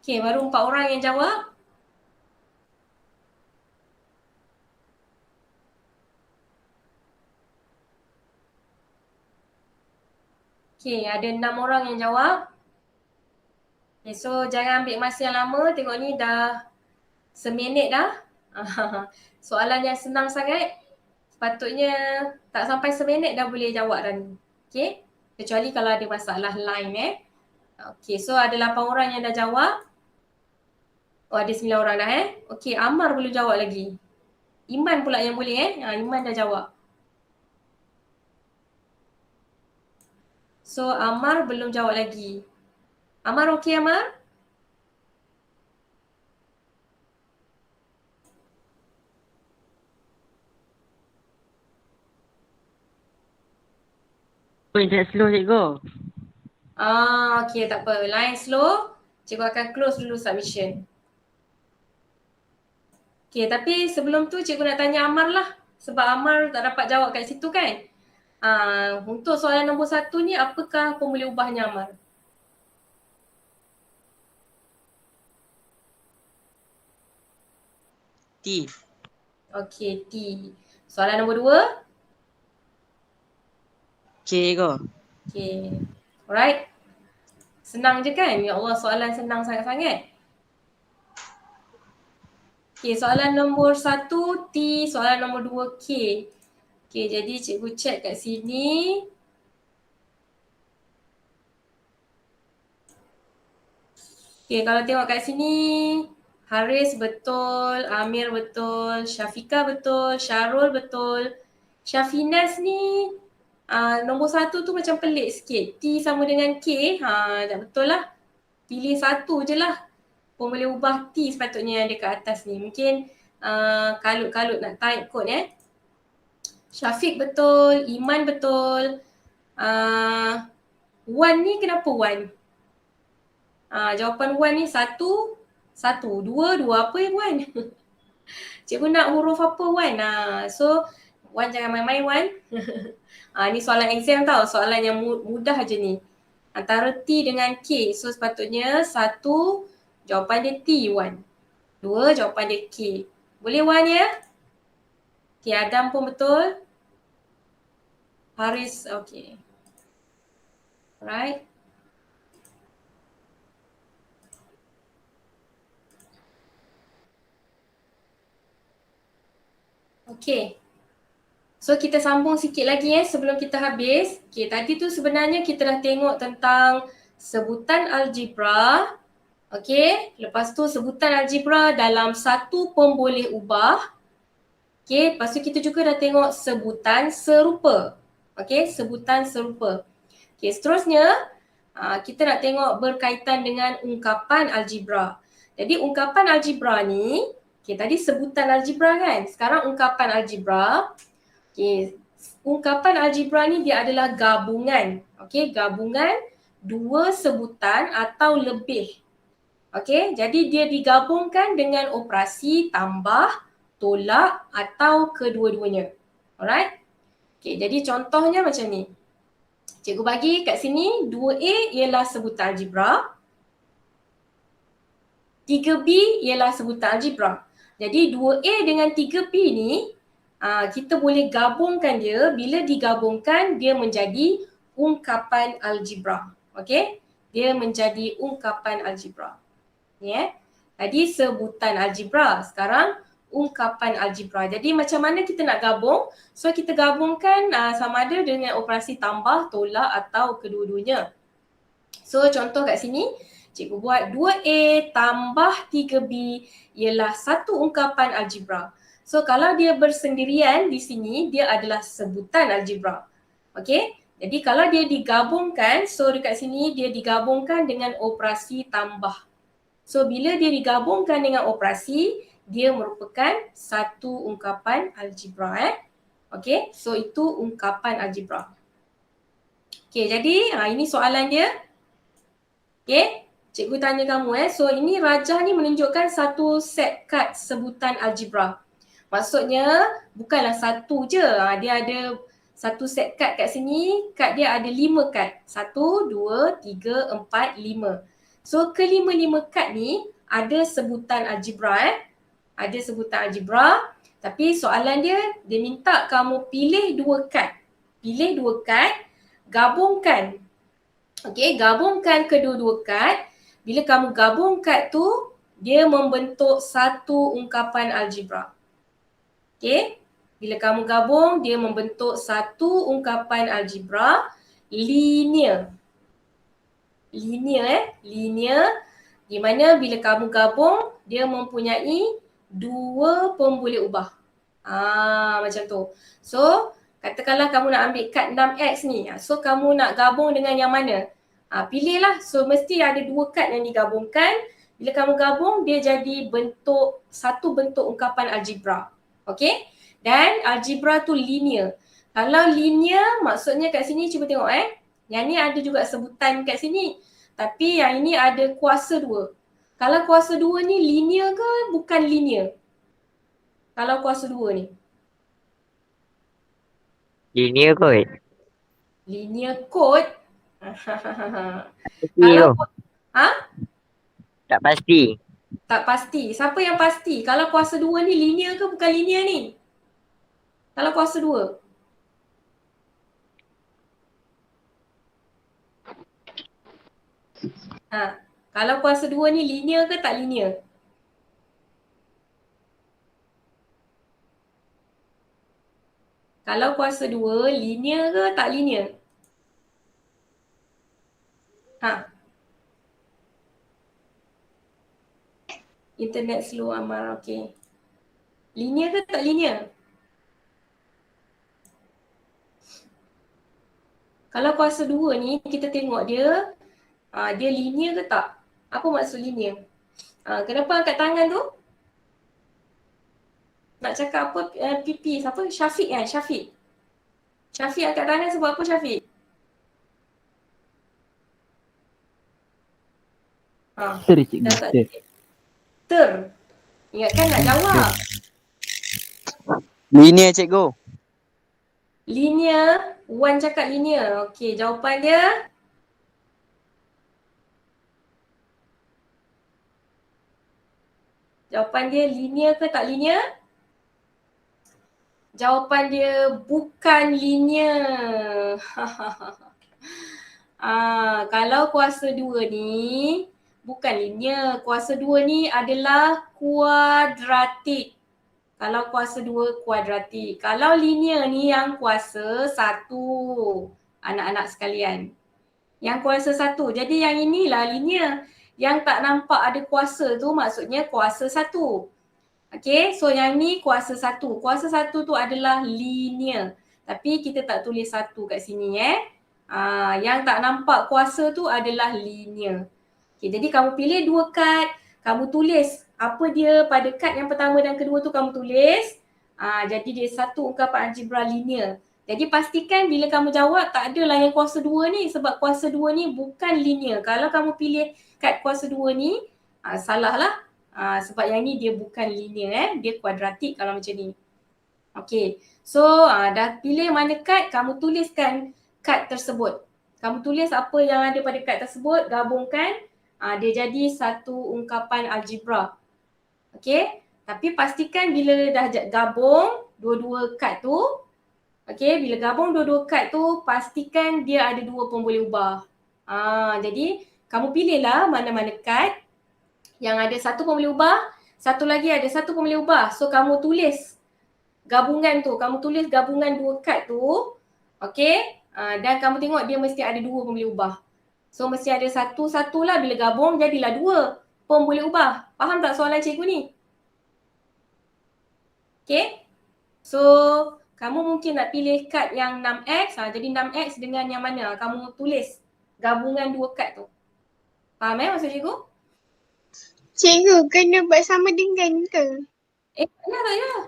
Okey, baru 4 orang yang jawab. Okey, ada 6 orang yang jawab. Okay, so jangan ambil masa yang lama. Tengok ni dah seminit dah. Soalan yang senang sangat. Sepatutnya tak sampai seminit dah boleh jawab dah ni. Okay. Kecuali kalau ada masalah line Okay, so ada 8 orang yang dah jawab. Oh, ada 9 orang dah Okay, Amar belum jawab lagi. Iman pula yang boleh Iman dah jawab. So Amar belum jawab lagi. Amar okey Amar? Internet slow cikgu. Okay, tak apa. Line slow. Cikgu akan close dulu submission. Okay, tapi sebelum tu cikgu nak tanya Amar lah. Sebab Amar tak dapat jawab kat situ kan. Untuk soalan nombor 1 ni, apakah pemboleh ubahnya Amar? T. Okay, T. Soalan nombor 2? K ke? Okay. Alright. Senang je kan? Ya Allah, soalan senang sangat-sangat. Okay, soalan nombor 1 T, soalan nombor 2 K. Okay, jadi cikgu check kat sini. Okay, kalau tengok kat sini, Haris betul, Amir betul, Syafika betul, Syarul betul. Syafinas ni nombor 1 tu macam pelik sikit. T sama dengan K, tak betul lah. Pilih satu je lah. Pemboleh ubah T sepatutnya yang ada kat atas ni. Mungkin kalut-kalut nak type kod Syafiq betul, Iman betul. Wan ni kenapa Wan? Jawapan Wan ni 1, 1, 2, 2 apa Wan? Cikgu nak huruf apa Wan? So Wan jangan main-main Wan. Ni soalan exam tau, soalan yang mudah je ni. Antara T dengan K. So sepatutnya 1 jawapan dia T Wan. 2 jawapan dia K. Boleh Wan ya? Okay, Adam pun betul. Haris, okay. Alright. Okay. So kita sambung sikit lagi sebelum kita habis. Okay, tadi tu sebenarnya kita dah tengok tentang sebutan algebra. Okay, lepas tu sebutan algebra dalam satu pemboleh ubah. Okay, lepas tu kita juga dah tengok sebutan serupa. Okay, sebutan serupa. Okay, seterusnya kita nak tengok berkaitan dengan ungkapan algebra. Jadi ungkapan algebra ni, okay, tadi sebutan algebra kan? Sekarang ungkapan algebra. Okay, ungkapan algebra ni dia adalah gabungan. Okay, gabungan dua sebutan atau lebih. Okay, jadi dia digabungkan dengan operasi tambah, tolak atau kedua-duanya. Alright? Okay, jadi contohnya macam ni. Cikgu bagi kat sini 2A ialah sebutan algebra. 3B ialah sebutan algebra. Jadi 2A dengan 3B ni kita boleh gabungkan dia. Bila digabungkan dia menjadi ungkapan algebra. Okey? Dia menjadi ungkapan algebra. Ya. Tadi sebutan algebra. Sekarang ungkapan algebra. Jadi macam mana kita nak gabung? So kita gabungkan sama ada dengan operasi tambah, tolak atau kedua-duanya. So contoh kat sini, cikgu buat 2A tambah 3B ialah satu ungkapan algebra. So kalau dia bersendirian di sini, dia adalah sebutan algebra. Okey? Jadi kalau dia digabungkan, so dekat sini dia digabungkan dengan operasi tambah. So bila dia digabungkan dengan operasi, dia merupakan satu ungkapan algebra. Okey? So itu ungkapan algebra. Okey, jadi ini soalan dia. Okey, cikgu tanya kamu So ini rajah ni menunjukkan satu set kad sebutan algebra. Maksudnya bukanlah satu je. Dia ada satu set kad kat sini. Kad dia ada 5 kad. 1, 2, 3, 4, 5. So kelima-lima kad ni ada sebutan algebra. Ada sebutan algebra. Tapi soalan dia minta kamu pilih 2 kad. Pilih 2 kad, gabungkan. Okey, gabungkan kedua-dua kad. Bila kamu gabung kad tu, dia membentuk satu ungkapan algebra. Okey, bila kamu gabung, dia membentuk satu ungkapan algebra linear. Linear di mana bila kamu gabung, dia mempunyai dua pemboleh ubah. Macam tu. So, katakanlah kamu nak ambil kad 6X ni. So kamu nak gabung dengan yang mana? Pilihlah. So mesti ada 2 kad yang digabungkan. Bila kamu gabung, dia jadi satu bentuk ungkapan algebra. Okey? Dan algebra tu linear. Kalau linear maksudnya kat sini cuba tengok Yang ni ada juga sebutan kat sini. Tapi yang ini ada kuasa 2. Kalau kuasa 2 ni linear ke bukan linear? Kalau kuasa 2 ni. Linear kot. Linear code. Pasti Kalau tu. tak Tak pasti. tak pasti. Siapa yang pasti? Kalau kuasa 2 ni linear ke bukan linear ni? Kalau kuasa 2. Kalau kuasa 2 ni linear ke tak linear? Kalau kuasa 2 linear ke tak linear? Internet slow Amar, okey. Linear ke tak linear? Kalau kuasa 2 ni kita tengok dia dia linear ke tak? Apa maksud linear? Kenapa angkat tangan tu? Nak cakap apa pipi? Siapa? Syafiq kan? Syafiq. Syafiq angkat tangan sebab apa Syafiq? Cikgu. Ingatkan nak jawab. Linear cikgu. Linear. Wan cakap linear. Okey, jawapan dia. Jawapan dia linear ke tak linear? Jawapan dia bukan linear. Kalau kuasa 2 ni bukan linear. Kuasa 2 ni adalah kuadratik. Kalau kuasa 2 kuadratik. Kalau linear ni yang kuasa 1 anak-anak sekalian. Yang kuasa 1. Jadi yang inilah linear. Yang tak nampak ada kuasa tu maksudnya kuasa 1. Okay, so yang ni kuasa 1. Kuasa 1 tu adalah linear. Tapi kita tak tulis 1 kat sini yang tak nampak kuasa tu adalah linear. Okay, jadi kamu pilih 2 kad, kamu tulis apa dia pada kad yang pertama dan kedua tu kamu tulis. Jadi dia satu ungkapan algebra linear. Jadi pastikan bila kamu jawab tak adalah yang kuasa 2 ni sebab kuasa 2 ni bukan linear. Kalau kamu pilih kad kuasa 2 ni, salah lah. Sebab yang ni dia bukan linear dia kuadratik kalau macam ni. Okay, so dah pilih mana kad, kamu tuliskan kad tersebut. Kamu tulis apa yang ada pada kad tersebut, gabungkan, dia jadi satu ungkapan algebra. Okay, tapi pastikan bila dah gabung dua-dua kad tu, okay, bila gabung dua-dua kad tu, pastikan dia ada 2 pun boleh ubah. Jadi kamu pilihlah mana-mana kad yang ada 1 pun boleh ubah, satu lagi ada 1 pun boleh ubah. So kamu tulis gabungan tu, kamu tulis gabungan 2 kad tu, okay, dan kamu tengok dia mesti ada 2 pun boleh ubah. So mesti ada 1 lah bila gabung jadilah 2 pun boleh ubah. Faham tak soalan cikgu ni? Okay, so kamu mungkin nak pilih kad yang 6x, jadi 6x dengan yang mana? Kamu tulis gabungan 2 kad tu. Faham maksud cikgu? Cikgu, kena buat sama dengan ke? Tak payah.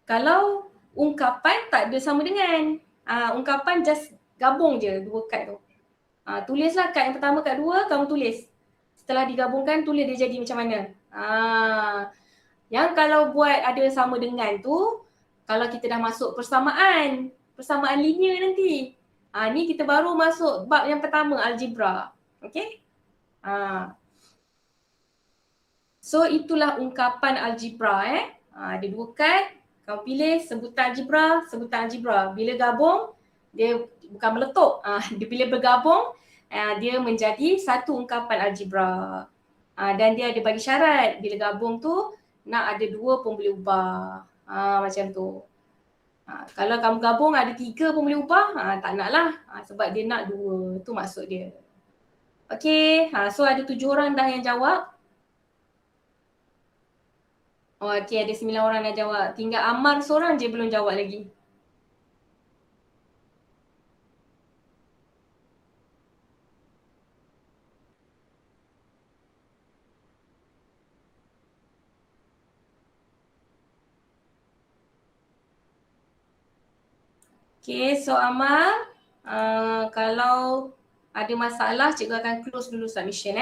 Kalau ungkapan tak ada sama dengan. Ungkapan just gabung je 2 kad tu. Tulislah kad yang pertama, kad 2, kamu tulis. Setelah digabungkan, tulis dia jadi macam mana. Yang kalau buat ada sama dengan tu, kalau kita dah masuk persamaan linear nanti. Ni kita baru masuk bab yang pertama, algebra. Okay? So itulah ungkapan algebra ada 2 kad, kamu pilih sebutan algebra. Bila gabung, dia bukan meletup. Dia bila bergabung, dia menjadi satu ungkapan algebra. Dan dia ada bagi syarat, bila gabung tu nak ada 2 pun boleh ubah. Macam tu. Kalau kamu gabung ada 3 pun boleh ubah, tak nak lah. Sebab dia nak 2, tu maksud dia. Okay, so ada 7 orang dah yang jawab. Okay, ada 9 orang dah jawab. Tinggal Ammar seorang je belum jawab lagi. Okay, so Ammar, kalau ada masalah, cikgu akan close dulu submission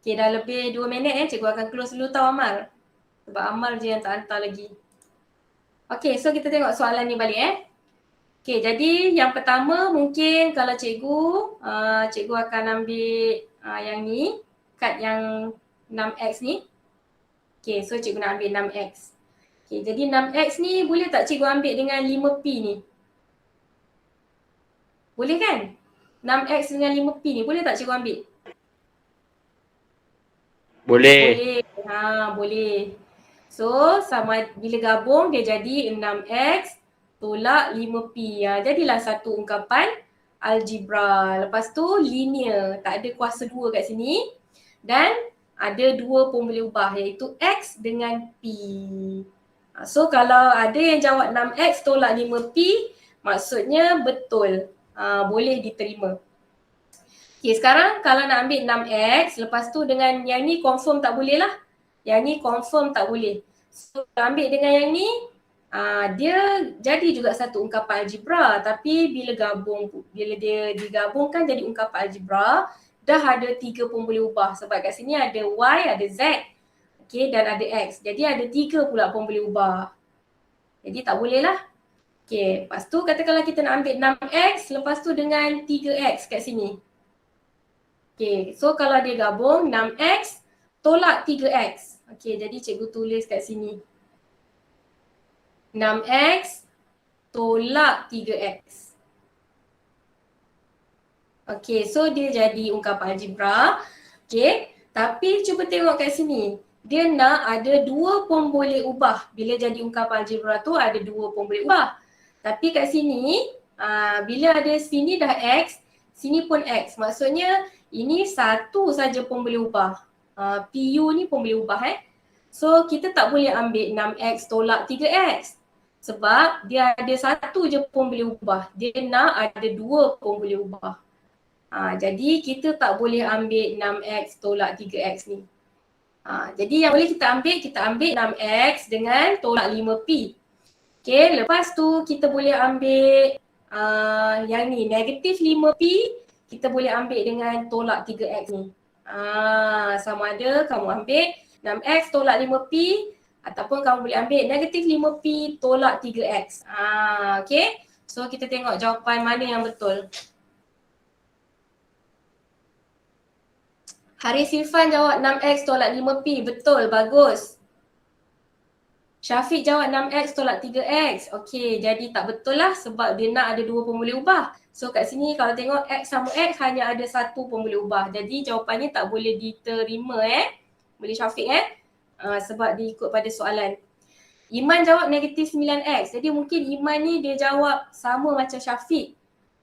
Okay, dah lebih 2 minit cikgu akan close dulu tau Ammar. Sebab Ammar je yang tak hantar lagi. Okay, so kita tengok soalan ni balik Okay, jadi yang pertama mungkin kalau cikgu akan ambil yang ni, kad yang 6x ni. Okay, so cikgu nak ambil 6x. Okay, jadi 6x ni boleh tak cikgu ambil dengan 5p ni? Boleh kan? 6x dengan 5p ni boleh tak cikgu ambil? Boleh. Boleh. So sama bila gabung dia jadi 6x tolak 5p. Jadilah satu ungkapan algebra. Lepas tu linear, tak ada kuasa 2 kat sini. Dan ada 2 pun boleh ubah iaitu x dengan p. So kalau ada yang jawab 6x tolak 5p, maksudnya betul. Boleh diterima. Okay, sekarang kalau nak ambil 6x, lepas tu dengan yang ni confirm tak boleh lah. Yang ni confirm tak boleh. So ambil dengan yang ni, dia jadi juga satu ungkapan algebra. Tapi bila dia digabungkan jadi ungkapan algebra, dah ada 3 pun boleh ubah. Sebab kat sini ada y, ada z, okay, dan ada x. Jadi ada 3 pula pun boleh ubah. Jadi tak boleh lah. Okay, lepas tu katakanlah kita nak ambil 6x, lepas tu dengan 3x kat sini. Okay, so kalau dia gabung 6x tolak 3x. Okay, jadi cikgu tulis kat sini. 6x tolak 3x. Okay, so dia jadi ungkapan algebra. Okay, tapi cuba tengok kat sini. Dia nak ada dua pun boleh ubah. Bila jadi ungkapan algebra tu ada dua pun boleh ubah. Tapi kat sini, bila ada sini dah X, sini pun X. Maksudnya ini satu saja pun boleh ubah. PU ni pun boleh ubah So kita tak boleh ambil 6X tolak 3X. Sebab dia ada satu je pun boleh ubah. Dia nak ada dua pun boleh ubah. Jadi kita tak boleh ambil 6X tolak 3X ni. Jadi yang boleh kita ambil 6X dengan tolak 5P. Okay, lepas tu kita boleh ambil yang ni, negatif 5P, kita boleh ambil dengan tolak 3X ni. Sama ada kamu ambil 6X tolak 5P ataupun kamu boleh ambil negatif 5P tolak 3X. Okay, so kita tengok jawapan mana yang betul. Haris Irfan jawab 6X tolak 5P. Betul, bagus. Syafiq jawab 6X tolak 3X. Okey, jadi tak betul lah sebab dia nak ada dua pun boleh ubah. So kat sini kalau tengok X sama X hanya ada satu pun boleh ubah. Jadi jawapannya tak boleh diterima Boleh Syafiq sebab dia ikut pada soalan. Iman jawab negatif 9X. Jadi mungkin Iman ni dia jawab sama macam Syafiq.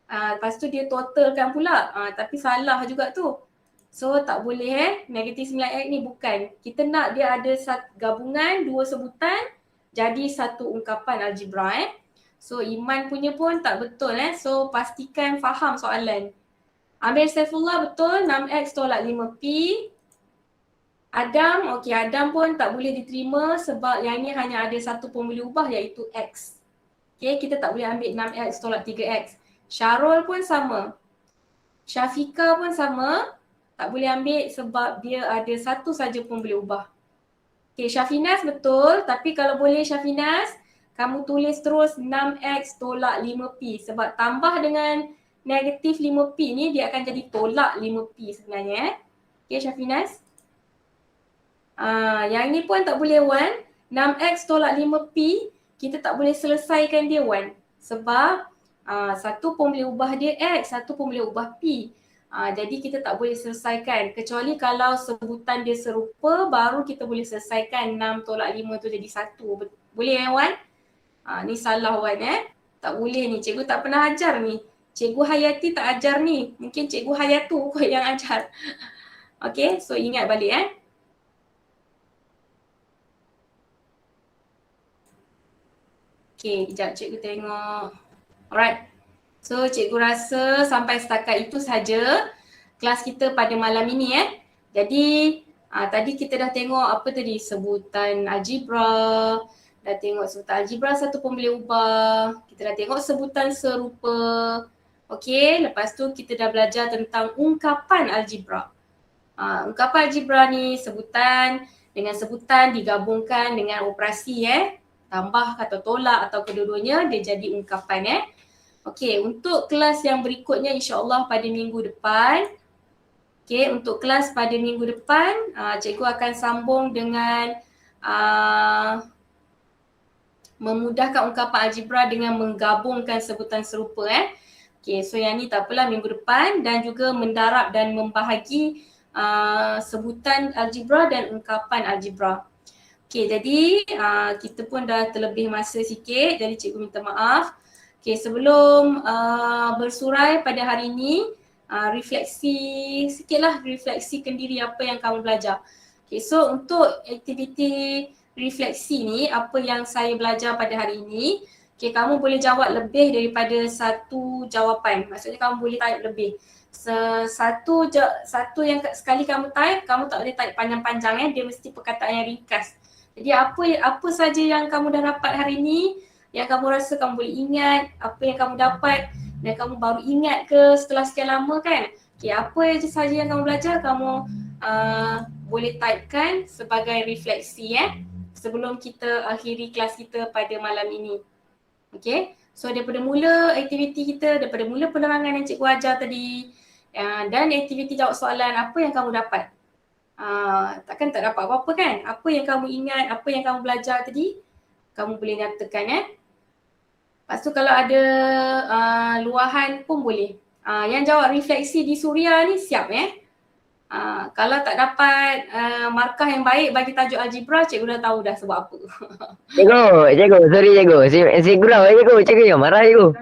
Lepas tu dia totalkan pula. Tapi salah juga tu. So tak boleh negatif 9X ni bukan. Kita nak dia ada gabungan dua sebutan jadi satu ungkapan algebra So Iman punya pun tak betul So pastikan faham soalan. Amir Saifullah betul 6X tolak 5P. Adam, okey Adam pun tak boleh diterima sebab yang ni hanya ada satu pun boleh ubah iaitu X. Okay, kita tak boleh ambil 6X tolak 3X. Syarul pun sama. Syafika pun sama. Tak boleh ambil sebab dia ada satu saja pun boleh ubah. Okay, Syafinas betul. Tapi kalau boleh Syafinas, kamu tulis terus 6X tolak 5P. Sebab tambah dengan negatif 5P ni dia akan jadi tolak 5P sebenarnya Okay Syafinas. Yang ni pun tak boleh 1. 6X tolak 5P, kita tak boleh selesaikan dia 1. Sebab satu pun boleh ubah dia X, satu pun boleh ubah P. Jadi kita tak boleh selesaikan kecuali kalau sebutan dia serupa baru kita boleh selesaikan 6 tolak 5 tu jadi 1. Boleh Wan? Ni salah Wan Tak boleh ni, cikgu tak pernah ajar ni. Cikgu Hayati tak ajar ni. Mungkin cikgu Hayatu kot yang ajar. Okay, so ingat balik Okay, kejap cikgu tengok. Alright. So cikgu rasa sampai setakat itu saja kelas kita pada malam ini Jadi tadi kita dah tengok apa tadi sebutan algebra, dah tengok sebutan algebra satu pun boleh ubah, kita dah tengok sebutan serupa. Okey, lepas tu kita dah belajar tentang ungkapan algebra. Ungkapan algebra ni sebutan dengan sebutan digabungkan dengan operasi tambah atau tolak atau kedua-duanya dia jadi ungkapan Okey, untuk kelas yang berikutnya insya-Allah pada minggu depan. Okey, untuk kelas pada minggu depan, cikgu akan sambung dengan memudahkan ungkapan algebra dengan menggabungkan sebutan serupa Okey, so yang ni tak apalah minggu depan dan juga mendarab dan membahagi sebutan algebra dan ungkapan algebra. Okey, jadi kita pun dah terlebih masa sikit jadi cikgu minta maaf. Okay, sebelum bersurai pada hari ini, refleksi sikitlah, refleksi kendiri apa yang kamu belajar. Okay, so untuk aktiviti refleksi ni, apa yang saya belajar pada hari ini, okay, kamu boleh jawab lebih daripada satu jawapan. Maksudnya kamu boleh type lebih. Satu yang sekali kamu type, kamu tak boleh type panjang-panjang dia mesti perkataan yang ringkas. Jadi apa saja yang kamu dah dapat hari ini, yang kamu rasa kamu boleh ingat, apa yang kamu dapat dan kamu baru ingat ke setelah sekian lama kan. Okay, apa saja yang kamu belajar, kamu boleh typekan sebagai refleksi sebelum kita akhiri kelas kita pada malam ini. Okay, so daripada mula aktiviti kita, daripada mula penerangan yang cikgu ajar tadi dan aktiviti jawab soalan, apa yang kamu dapat? Takkan tak dapat apa-apa kan? Apa yang kamu ingat, apa yang kamu belajar tadi, kamu boleh nyatakan Lepas tu kalau ada luahan pun boleh. Yang jawab refleksi di Suria ni siap Kalau tak dapat markah yang baik bagi tajuk algebra, cikgu dah tahu dah sebab apa. Cikgu, sorry cikgu. Si gurau cikgu, cikgu yang marah cikgu.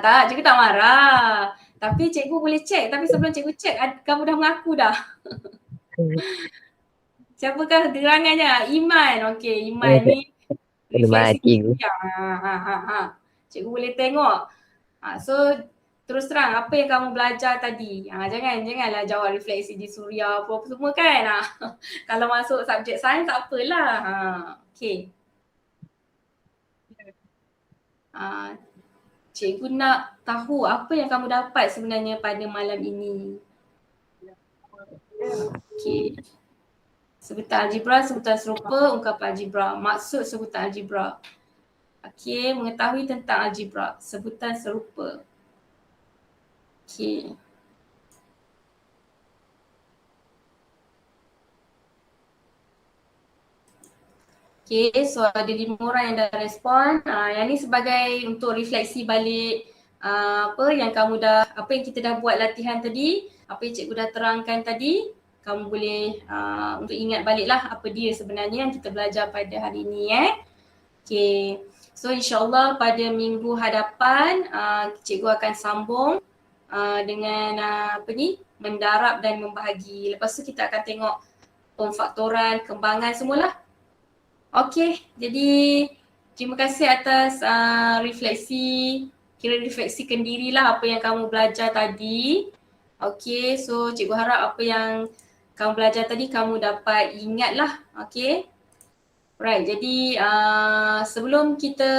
Tak, cikgu tak marah. Tapi cikgu boleh cek. Tapi sebelum cikgu cek, kamu dah mengaku dah. Siapakah gerangannya? Iman. Okey, Iman ni Kena mati refleksi. aku. Cikgu boleh tengok. So terus terang apa yang kamu belajar tadi. Janganlah jawab refleksi di suria apa semua kan. Kalau masuk subjek sains tak apalah. Okey. Cikgu nak tahu apa yang kamu dapat sebenarnya pada malam ini. Okey. Sebutan algebra, sebutan serupa, ungkapan algebra. Maksud sebutan algebra. Okey, mengetahui tentang algebra, sebutan serupa. Okey. Okay, so ada 5 orang yang dah respon. Yang ni sebagai untuk refleksi balik apa yang kita dah buat latihan tadi, apa yang cikgu dah terangkan tadi. Kamu boleh untuk ingat balik lah apa dia sebenarnya yang kita belajar pada hari ni Okay, so insyaAllah pada minggu hadapan cikgu akan sambung dengan mendarab dan membahagi. Lepas tu kita akan tengok pemfaktoran, kembangan semualah. Okey, jadi terima kasih atas refleksi dirilah apa yang kamu belajar tadi. Okey, so cikgu harap apa yang kamu belajar tadi kamu dapat ingatlah. Okey. Right, jadi sebelum kita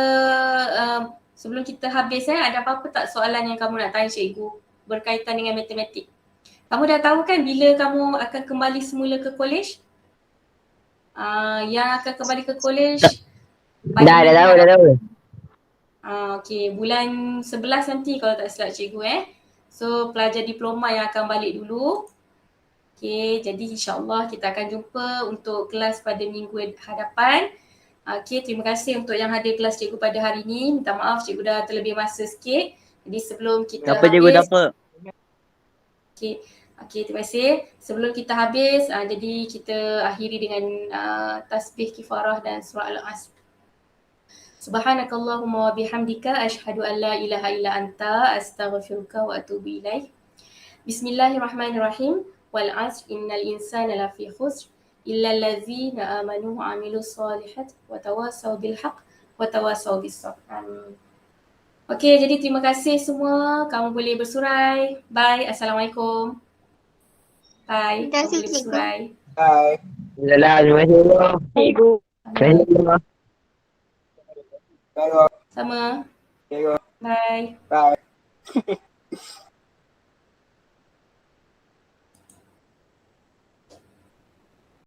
habis ada apa-apa tak soalan yang kamu nak tanya cikgu berkaitan dengan matematik? Kamu dah tahu kan bila kamu akan kembali semula ke kolej? Yang akan kembali ke kolej Dah tahu. Okay, bulan 11 nanti kalau tak silap cikgu So pelajar diploma yang akan balik dulu. Okay, jadi insyaAllah kita akan jumpa untuk kelas pada minggu hadapan. Okay, terima kasih untuk yang hadir kelas cikgu pada hari ini. Minta maaf cikgu dah terlebih masa sikit. Jadi sebelum kita Apa cikgu dapat? Okay, terima kasih. Sebelum kita habis, jadi kita akhiri dengan tasbih kifarah dan surah Al-Asr. Subhanakallahumma wa bihamdika asyhadu an la ilaha illa anta astaghfiruka wa atubu ilaih. Bismillahirrahmanirrahim. Wal 'asr innal insana lafi khusr illa allazina amanu wa 'amilus solihat wa tawasaw bil haqq wa tawasaw bis sabr. Okey, jadi terima kasih semua. Kamu boleh bersurai. Bye. Assalamualaikum. Bye. Terima kasih, Boleh cikgu. bersurai. Bye. Terima kasih cikgu. Terima kasih. Bye. Sama. Bye. Bye. Bye.